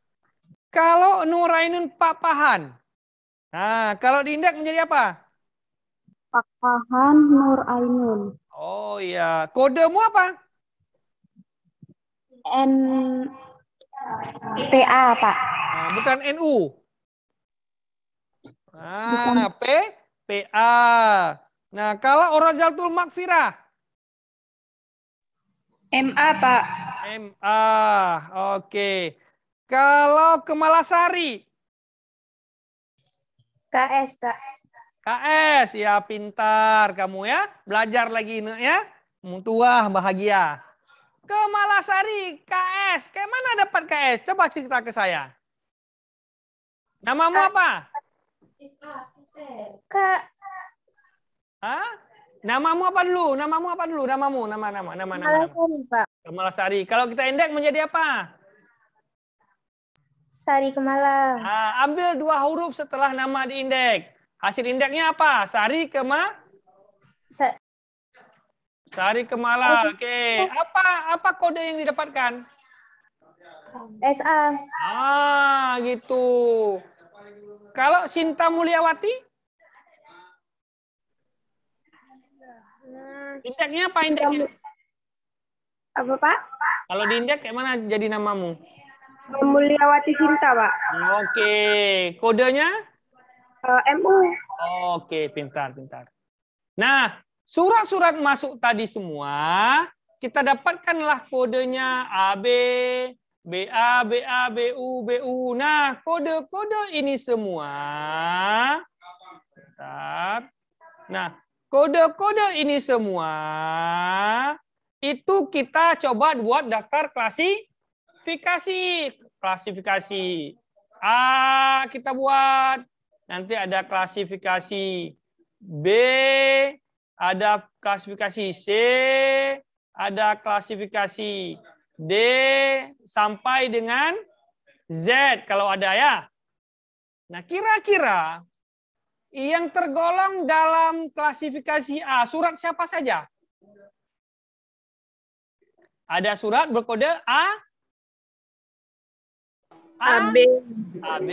Kalau Nurainun Papahan, nah kalau diindeks menjadi apa? Papahan Nurainun. Oh iya, kodemu apa? PA, Pak. Nah, bukan NU. Nah, PA. Nah, kalau Rauzatul Maghfirah? MA, Pak. MA, oke. Kalau Kemalasari? KS, Kak. KS, ya pintar kamu ya. Belajar lagi ya. Tua, bahagia. Kemalasari, KS. Kayak mana dapat KS? Coba cerita ke saya. Namamu apa? Kak. Hah? Namamu apa dulu? Nama. Kemalasari, Pak. Kemalasari. Kalau kita indeks menjadi apa? Sari Kemala. Nah, ambil 2 huruf setelah nama diindeks. Hasil indeksnya apa? Sari Kemala. Oke. Apa kode yang didapatkan? SA. Gitu. Kalau Sinta Mulyawati? Indeksnya apa indeksnya? Apa, Pak? Kalau di indeks kayak mana jadi namamu? Mulyawati Sinta, Pak. Oke. Kodenya? MU. Oke, pintar. Nah, surat-surat masuk tadi semua, kita dapatkanlah kodenya AB, BA, BU, BU. Nah, kode-kode ini semua. Nah, kode-kode ini semua itu kita coba buat daftar klasifikasi. A kita buat. Nanti ada klasifikasi B, ada klasifikasi C, ada klasifikasi D sampai dengan Z kalau ada ya. Nah, kira-kira yang tergolong dalam klasifikasi A, surat siapa saja? Ada surat berkode AB. AB.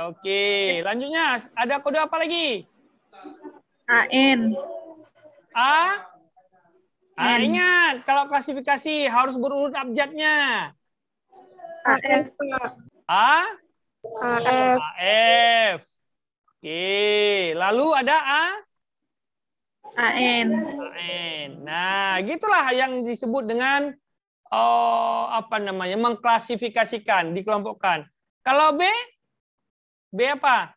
Oke, lanjutnya ada kode apa lagi? AN. Ingat, kalau klasifikasi harus berurut abjadnya. AF. AF. AF. Oke, lalu ada AN. AN. Nah, gitulah yang disebut dengan mengklasifikasikan, dikelompokkan. Kalau B apa?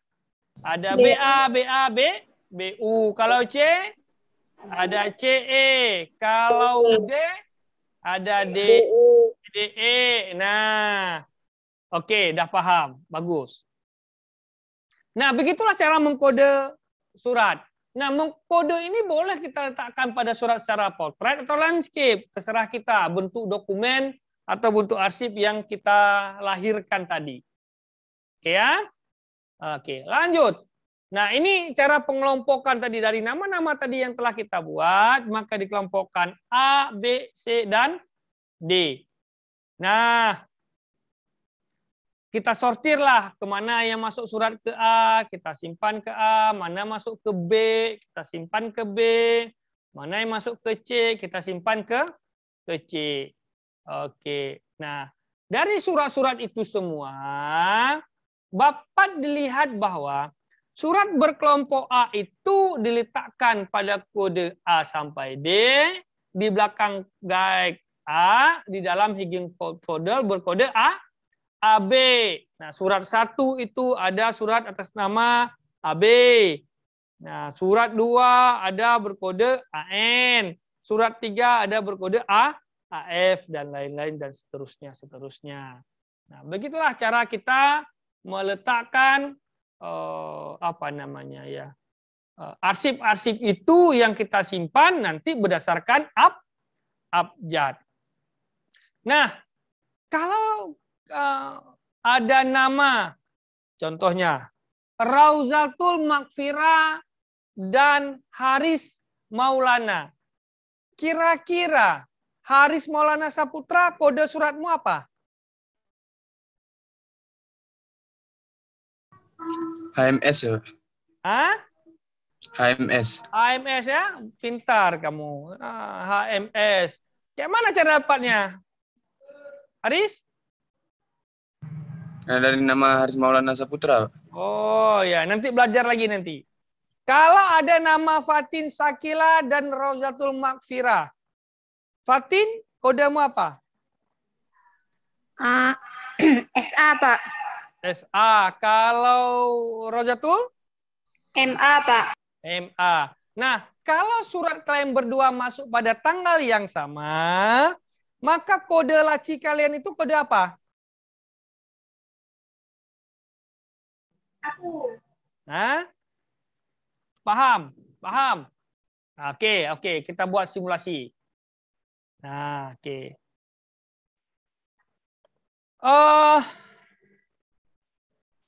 Ada BA, BU. Kalau C ada CE. Kalau D ada DE. Nah, oke, dah paham. Bagus. Nah, begitulah cara mengkode surat. Nah, mengkode ini boleh kita letakkan pada surat secara portrait atau landscape. Terserah kita, bentuk dokumen atau bentuk arsip yang kita lahirkan tadi. Oke ya? Oke, lanjut. Nah, ini cara pengelompokan tadi dari nama-nama tadi yang telah kita buat, maka dikelompokkan A, B, C, dan D. Nah, kita sortirlah kemana yang masuk surat ke A, kita simpan ke A, mana masuk ke B, kita simpan ke B, mana yang masuk ke C, kita simpan ke C. Oke, nah dari surat-surat itu semua, Bapak dilihat bahwa surat berkelompok A itu diletakkan pada kode A sampai D, di belakang guide A, di dalam hidden folder berkode AB. Nah, surat 1 itu ada surat atas nama AB. Nah, surat 2 ada berkode AN. Surat 3 ada berkode AF dan lain-lain dan seterusnya. Nah, begitulah cara kita meletakkan arsip-arsip itu yang kita simpan nanti berdasarkan abjad. Nah, kalau ada nama, contohnya Rauzatul Maghfirah dan Haris Maulana. Kira-kira Haris Maulana Saputra kode suratmu apa? HMS ya. HMS. HMS ya, pintar kamu. HMS. Kayak mana cara dapatnya? Haris? Dari nama Haris Maulana Saputra. Oh ya, nanti belajar lagi nanti. Kalau ada nama Fatin Sakila dan Rauzatul Maghfirah. Fatin, kodemu apa? SA, Pak. SA. Kalau Rauzatul? MA, Pak. MA. Nah, kalau surat kalian berdua masuk pada tanggal yang sama, maka kode laci kalian itu kode apa? Nah, paham? Oke, kita buat simulasi. Nah, oke.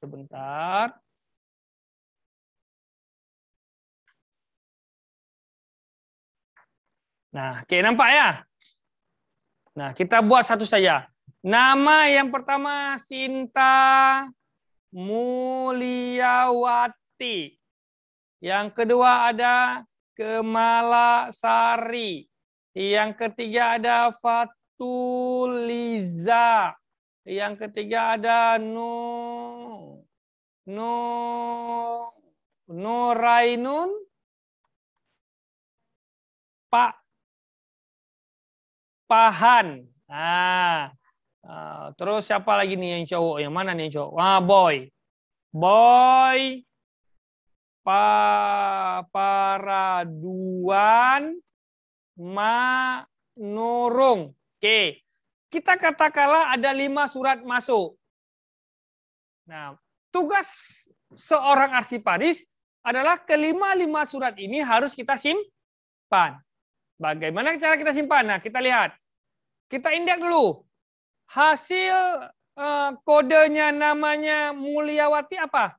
Sebentar. Nah, oke, nampak ya? Nah, kita buat satu saja. Nama yang pertama Sinta Mulyawati. Yang kedua ada Kemala Sari. Yang ketiga ada Fatuliza. Yang ketiga ada Nurainun Pahan. Terus siapa lagi nih yang cowok? Yang mana nih yang cowok? Boy Paraduan Manurung. Oke. Kita katakanlah ada 5 surat masuk. Nah, tugas seorang arsiparis adalah kelima-lima surat ini harus kita simpan. Bagaimana cara kita simpan? Nah, kita lihat. Kita indeks dulu. Hasil kodenya namanya Mulyawati apa?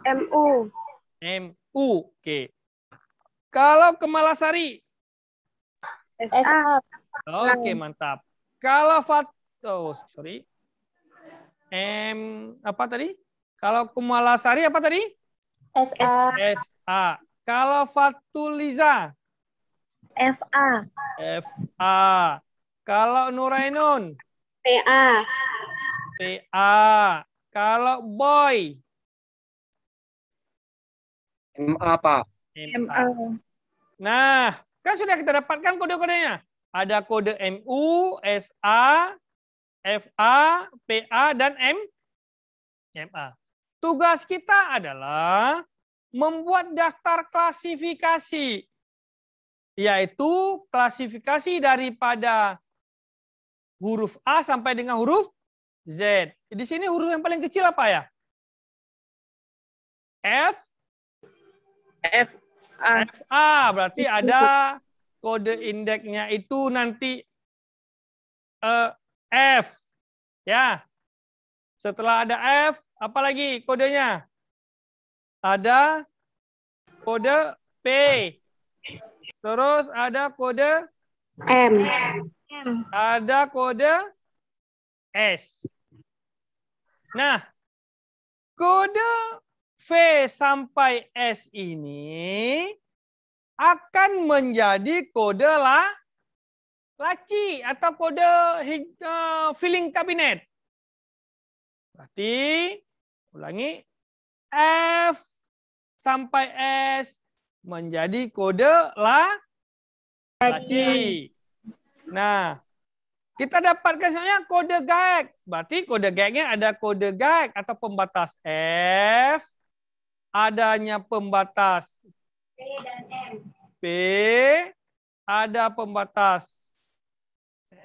MU. MU. Oke. Kalau Kemalasari? SA. Oke, mantap. Kalau apa tadi? Kalau Kumalasari apa tadi? SA. SA. Kalau Fatuliza? FA. FA. Kalau Nurainun? PA. PA. Kalau Boy? MA, Pak. MA. Nah, kan sudah kita dapatkan kode-kodenya. Ada kode MU, SA, FA, PA, dan MA. Tugas kita adalah membuat daftar klasifikasi, yaitu klasifikasi daripada huruf A sampai dengan huruf Z. Di sini huruf yang paling kecil apa ya? F. FA. Berarti ada kode indeksnya itu nanti F. Ya. Setelah ada F, apa lagi kodenya? Ada kode P. Terus ada kode M. Ada kode S. Nah, kode V sampai S ini akan menjadi kode laci atau kode filling kabinet. Berarti, ulangi, F sampai S menjadi kode laci. Nah, kita dapatkan sebenarnya kode GAEK. Berarti kode GAEK-nya ada kode GAEK atau pembatas F, adanya pembatas P dan M. P, ada pembatas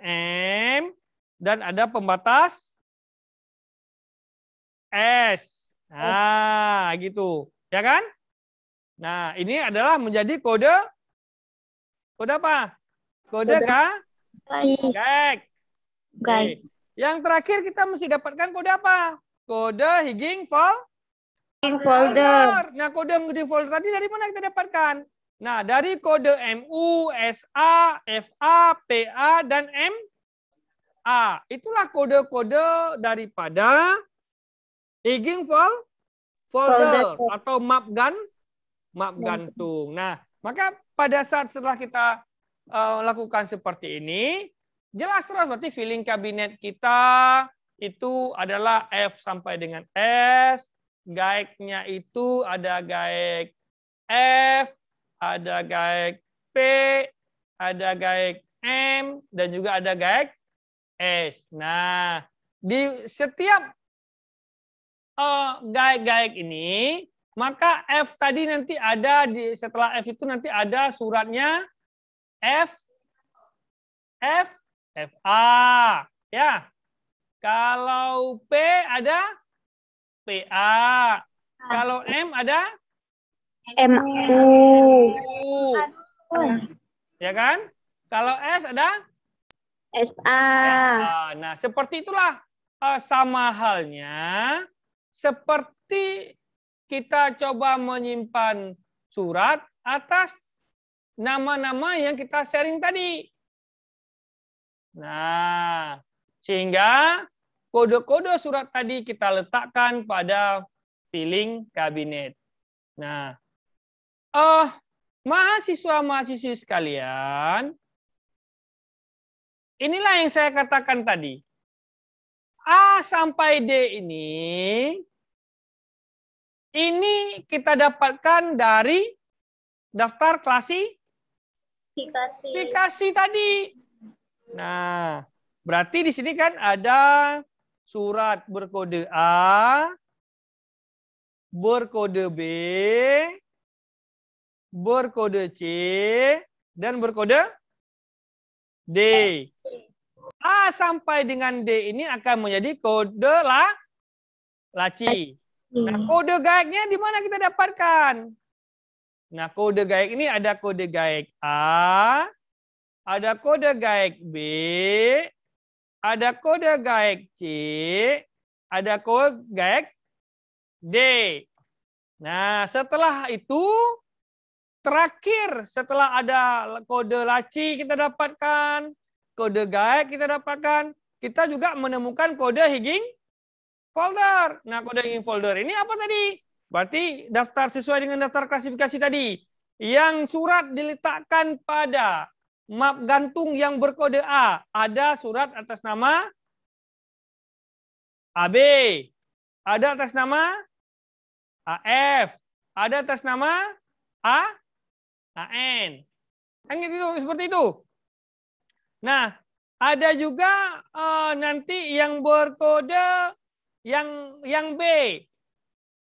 M, dan ada pembatas S. Nah, gitu. Ya kan? Nah, ini adalah menjadi kode apa? Kode GAEK. GAEK. Yang terakhir kita mesti dapatkan kode apa? Kode Higgins Folder. Nah, kode Higgins folder tadi dari mana kita dapatkan? Nah, dari kode MU, SA, FA, PA, dan MA. Itulah kode-kode daripada Higgins folder atau map gantung. Nah, maka pada saat setelah kita lakukan seperti ini, jelas terus berarti filling kabinet kita itu adalah F sampai dengan S, GAEK-nya itu ada GAEK F, ada GAEK P, ada GAEK M, dan juga ada GAEK S. Nah, di setiap GAEK ini, maka F tadi nanti ada setelah F itu nanti ada suratnya FA, ya. Kalau P ada PA. Kalau M ada MU. Ya kan? Kalau S ada SA. Nah, seperti itulah sama halnya seperti kita coba menyimpan surat atas nama-nama yang kita sharing tadi. Nah, sehingga kode-kode surat tadi kita letakkan pada filling kabinet. Nah, mahasiswa-mahasiswi sekalian, inilah yang saya katakan tadi. A sampai D ini kita dapatkan dari daftar klasifikasi tadi. Nah, berarti di sini kan ada surat berkode A, berkode B, berkode C, dan berkode D. A sampai dengan D ini akan menjadi kode laci. Nah, kode GAEK-nya di mana kita dapatkan? Nah, kode GAEK ini ada kode GAEK A, ada kode GAEK B, ada kode GAEK C, ada kode GAEK D. Nah, setelah itu terakhir setelah ada kode laci kita dapatkan, kode gaek kita dapatkan, kita juga menemukan kode Higgins folder. Nah, kode Higgins folder ini apa tadi? Berarti daftar sesuai dengan daftar klasifikasi tadi. Yang surat diletakkan pada map gantung yang berkode A. Ada surat atas nama AB. Ada atas nama AF. Ada atas nama AN. Kan gitu, seperti itu. Nah, ada juga nanti yang berkode yang B.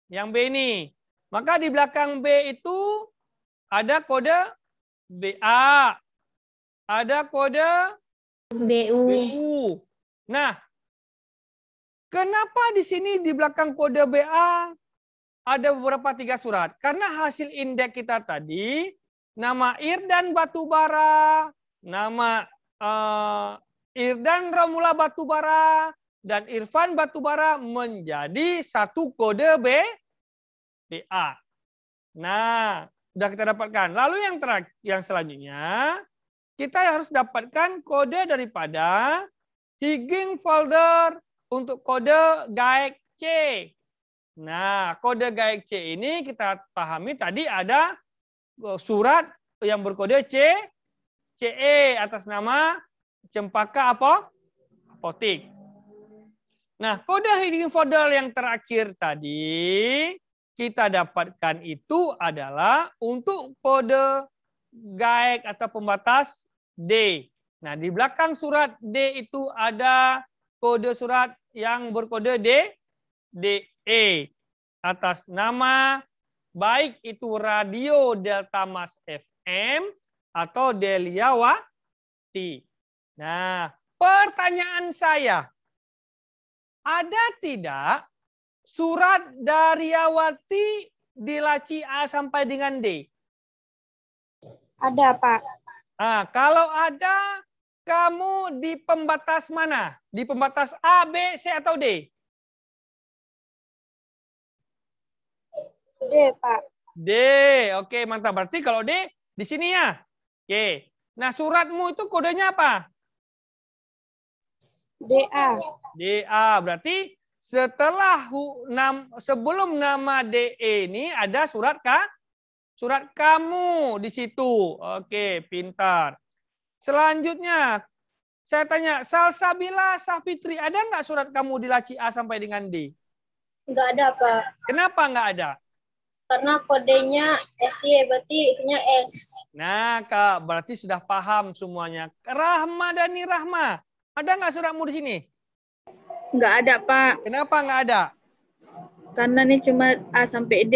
Yang B ini. Maka di belakang B itu ada kode BA. Ada kode BU. Nah, kenapa di sini di belakang kode BA ada beberapa 3 surat? Karena hasil indeks kita tadi, nama Irdan Batubara, nama Irdan Romula Batubara, dan Irfan Batubara menjadi satu kode BA. Nah, sudah kita dapatkan. Lalu yang selanjutnya, kita harus dapatkan kode daripada Higgins folder untuk kode GAEK C. Nah, kode GAEK C ini kita pahami tadi ada surat yang berkode CE atas nama Cempaka Apotik. Nah, kode Higgins folder yang terakhir tadi kita dapatkan itu adalah untuk kode GAEK atau pembatas D. Nah, di belakang surat D itu ada kode surat yang berkode DE atas nama baik itu Radio Delta Mas FM atau Deliawati. Nah, pertanyaan saya, ada tidak surat Dariawati di laci A sampai dengan D? Ada, Pak. Nah, kalau ada, kamu di pembatas mana? Di pembatas A, B, C, atau D? D, Pak. D. Oke, mantap. Berarti kalau D, di sini ya. Oke. Nah, suratmu itu kodenya apa? DA. DA. Berarti setelah sebelum nama DE ini ada surat surat kamu di situ. Oke, pintar. Selanjutnya, saya tanya, Salsabila Safitri, ada nggak surat kamu di laci A sampai dengan D? Nggak ada, Pak. Kenapa nggak ada? Karena kodenya SY, berarti itunya S. Nah, Kak, berarti sudah paham semuanya. Rahmadani Rahma, ada nggak suratmu di sini? Nggak ada, Pak. Kenapa nggak ada? Karena ini cuma A sampai D.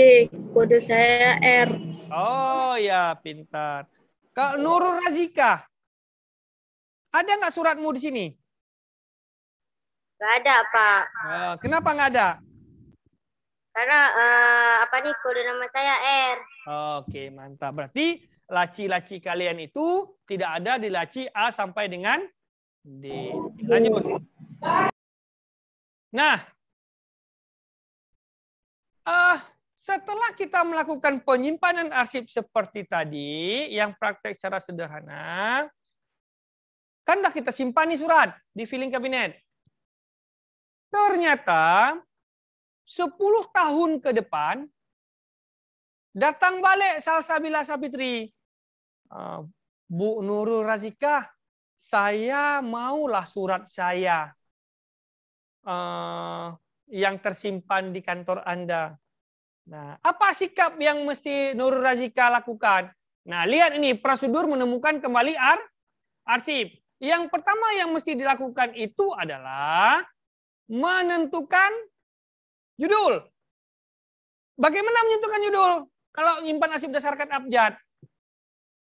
Kode saya R. Oh ya, pintar. Kak Nurul Razika, ada nggak suratmu di sini? Nggak ada, Pak. Kenapa nggak ada? Karena kode nama saya R. Oke, mantap. Berarti laci-laci kalian itu tidak ada di laci A sampai dengan D. Lanjut. Nah, setelah kita melakukan penyimpanan arsip seperti tadi, yang praktek secara sederhana, kan dah kita simpan nih surat di filing kabinet. Ternyata 10 tahun ke depan, datang balik Salsabila Safitri. Bu Nurul Razika, saya maulah surat saya yang tersimpan di kantor Anda. Nah, apa sikap yang mesti Nurul Razika lakukan? Nah, lihat ini, prosedur menemukan kembali arsip. Yang pertama yang mesti dilakukan itu adalah menentukan judul. Bagaimana menentukan judul? Kalau menyimpan arsip berdasarkan abjad.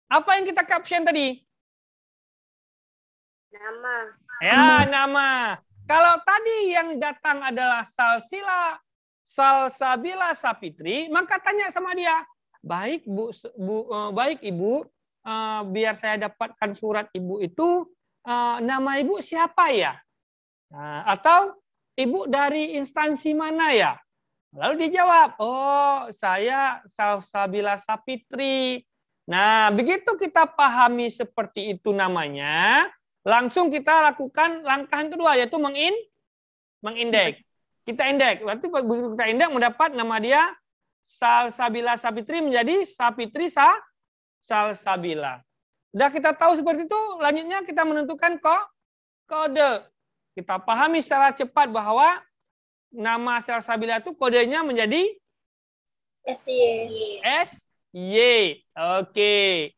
Apa yang kita caption tadi? Nama. Ya, nama. Kalau tadi yang datang adalah Salsabila Safitri, maka tanya sama dia, baik baik Ibu, biar saya dapatkan surat Ibu itu, nama Ibu siapa ya? Atau Ibu dari instansi mana ya? Lalu dijawab, oh saya Salsabila Sapitri. Nah, begitu kita pahami seperti itu namanya, langsung kita lakukan langkah yang kedua, yaitu mengindeks. Kita indeks. Berarti begitu kita indeks mendapat nama dia Salsabila Sapitri menjadi Sapitri Salsabila. Udah kita tahu seperti itu, lanjutnya kita menentukan kode. Kita pahami secara cepat bahwa nama Salsabila itu kodenya menjadi SY. SY. Oke.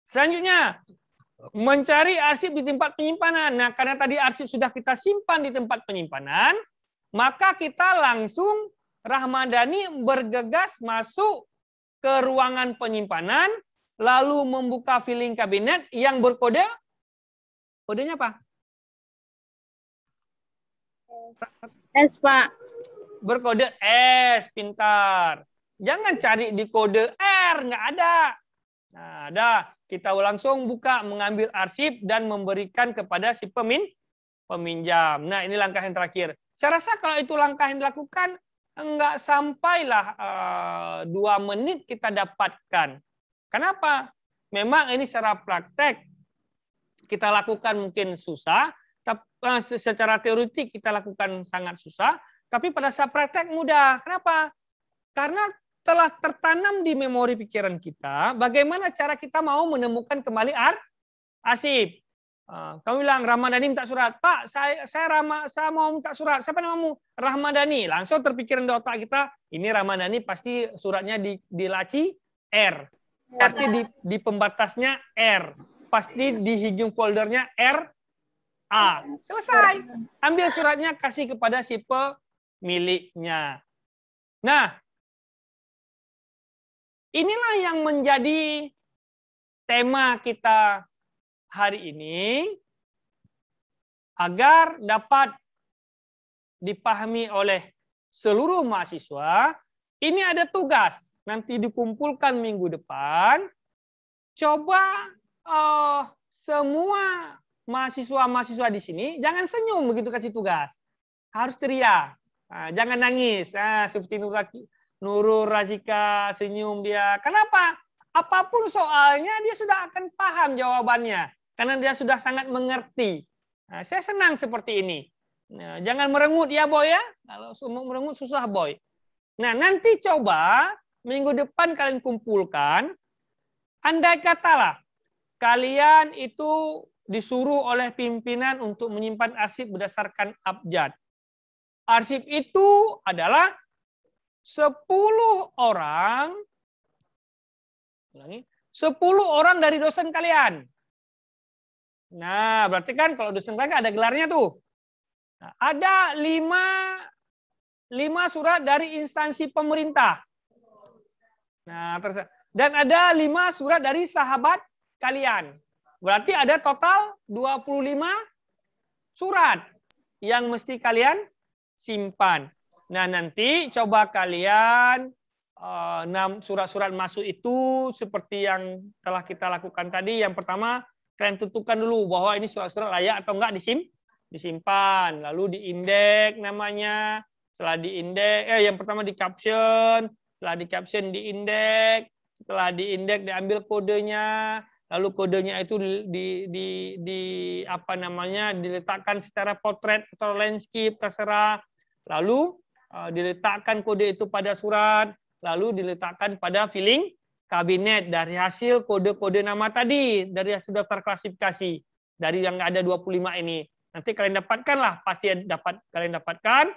Selanjutnya, mencari arsip di tempat penyimpanan. Nah, karena tadi arsip sudah kita simpan di tempat penyimpanan, maka kita langsung Rahmadani bergegas masuk ke ruangan penyimpanan, lalu membuka filing kabinet yang berkode, kodenya apa? S, Pak. Berkode S, pintar. Jangan cari di kode R, nggak ada. Nah, ada. Kita langsung buka, mengambil arsip, dan memberikan kepada si peminjam. Nah, ini langkah yang terakhir. Saya rasa kalau itu langkah yang dilakukan, nggak sampailah 2 menit kita dapatkan. Kenapa? Memang ini secara praktek kita lakukan mungkin susah, tapi secara teoretik kita lakukan sangat susah, tapi pada saat praktek mudah. Kenapa? Karena telah tertanam di memori pikiran kita bagaimana cara kita mau menemukan kembali arsip. Kamu bilang Rahmadani minta surat. Pak, saya mau minta surat. Siapa namamu? Rahmadani. Langsung terpikiran di otak kita, ini Rahmadani pasti suratnya di laci R. Pasti di pembatasnya R. Pasti di hidung foldernya RA. Selesai. Ambil suratnya, kasih kepada si pemiliknya. Nah, inilah yang menjadi tema kita hari ini agar dapat dipahami oleh seluruh mahasiswa. Ini ada tugas, nanti dikumpulkan minggu depan. Coba semua mahasiswa-mahasiswa di sini jangan senyum begitu kasih tugas. Harus ceria. Jangan nangis. Seperti Nurul Razika senyum dia. Kenapa? Apapun soalnya dia sudah akan paham jawabannya. Karena dia sudah sangat mengerti. Saya senang seperti ini. Jangan merengut ya Boy ya. Kalau merengut susah Boy. Nah nanti coba minggu depan kalian kumpulkan. Andai katalah kalian itu disuruh oleh pimpinan untuk menyimpan arsip berdasarkan abjad. Arsip itu adalah 10 orang 10 orang dari dosen kalian. Nah, berarti kan kalau dosen kalian ada gelarnya tuh. Nah, ada 5 surat dari instansi pemerintah. Nah, dan ada 5 surat dari sahabat kalian. Berarti ada total 25 surat yang mesti kalian simpan. Nah, nanti coba kalian surat-surat masuk itu seperti yang telah kita lakukan tadi. Yang pertama, kalian tentukan dulu bahwa ini surat-surat layak atau enggak disimpan. Lalu diindeks namanya. Setelah diindeks, yang pertama di caption. Setelah di caption diindeks. Setelah diindeks diambil kodenya. Lalu kodenya itu diletakkan secara potret atau landscape terserah. Lalu diletakkan kode itu pada surat, lalu diletakkan pada filing kabinet dari hasil kode-kode nama tadi, dari hasil daftar klasifikasi, dari yang ada 25 ini. Nanti kalian dapatkanlah, pasti kalian dapatkan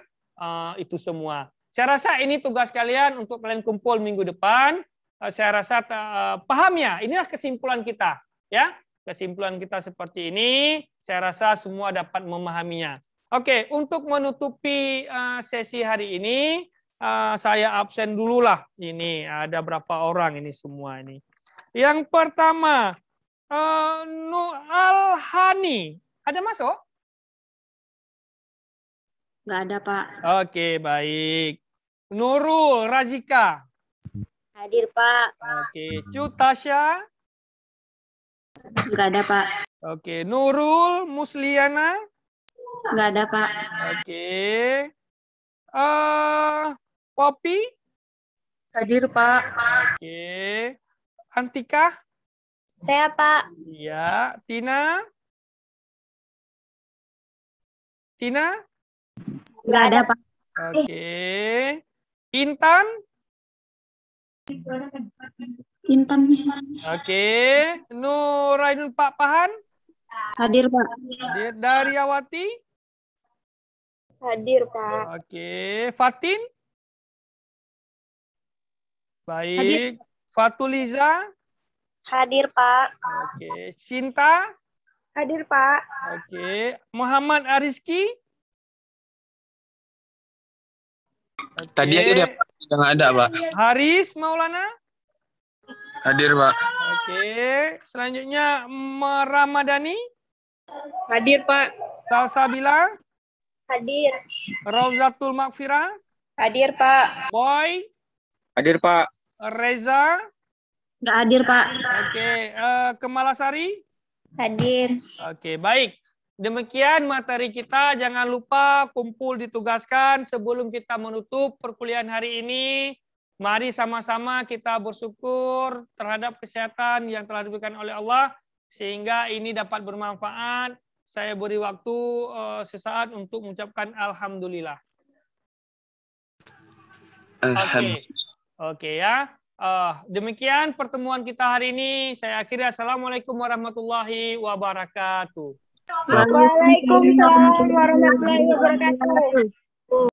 itu semua. Saya rasa ini tugas kalian untuk kalian kumpul minggu depan. Saya rasa paham ya, inilah kesimpulan kita. Ya, kesimpulan kita seperti ini, saya rasa semua dapat memahaminya. Oke, untuk menutupi sesi hari ini, saya absen dulu lah. Ini ada berapa orang ini semua ini. Yang pertama, Alhani. Ada masuk? Nggak ada, Pak. Oke, baik. Nurul Razika. Hadir, Pak. Oke, Cutasya. Nggak ada, Pak. Oke, Nurul Musliana. Nggak ada, Pak. Oke. Poppy? Hadir, Pak. Oke. Antika? Saya, Pak. Iya. Tina? Tina? Nggak ada, Pak. Oke. Intan? Intan. Oke. Nurainul Pak Pahan? Hadir, Pak. Hadir. Daryawati? Hadir, Pak. Oke. Fatin? Baik. Fatuliza? Hadir, Pak. Oke. Sinta? Hadir, Pak. Oke. Muhammad Ariski? Oke. Tadi aja dia nggak ada, Pak. Haris Maulana? Hadir, Pak. Oke. Selanjutnya Ramadhani? Hadir, Pak. Salsabila? Hadir. Rauzatul Maghfirah? Hadir, Pak. Boy? Hadir, Pak. Reza? Nggak hadir, Pak. Oke. Kemalasari? Hadir. Oke, baik. Demikian materi kita. Jangan lupa kumpul ditugaskan sebelum kita menutup perkuliahan hari ini. Mari sama-sama kita bersyukur terhadap kesehatan yang telah diberikan oleh Allah sehingga ini dapat bermanfaat. Saya beri waktu sesaat untuk mengucapkan alhamdulillah. Oke ya. Demikian pertemuan kita hari ini. Saya akhiri. Assalamualaikum warahmatullahi wabarakatuh. Waalaikumsalam warahmatullahi wabarakatuh.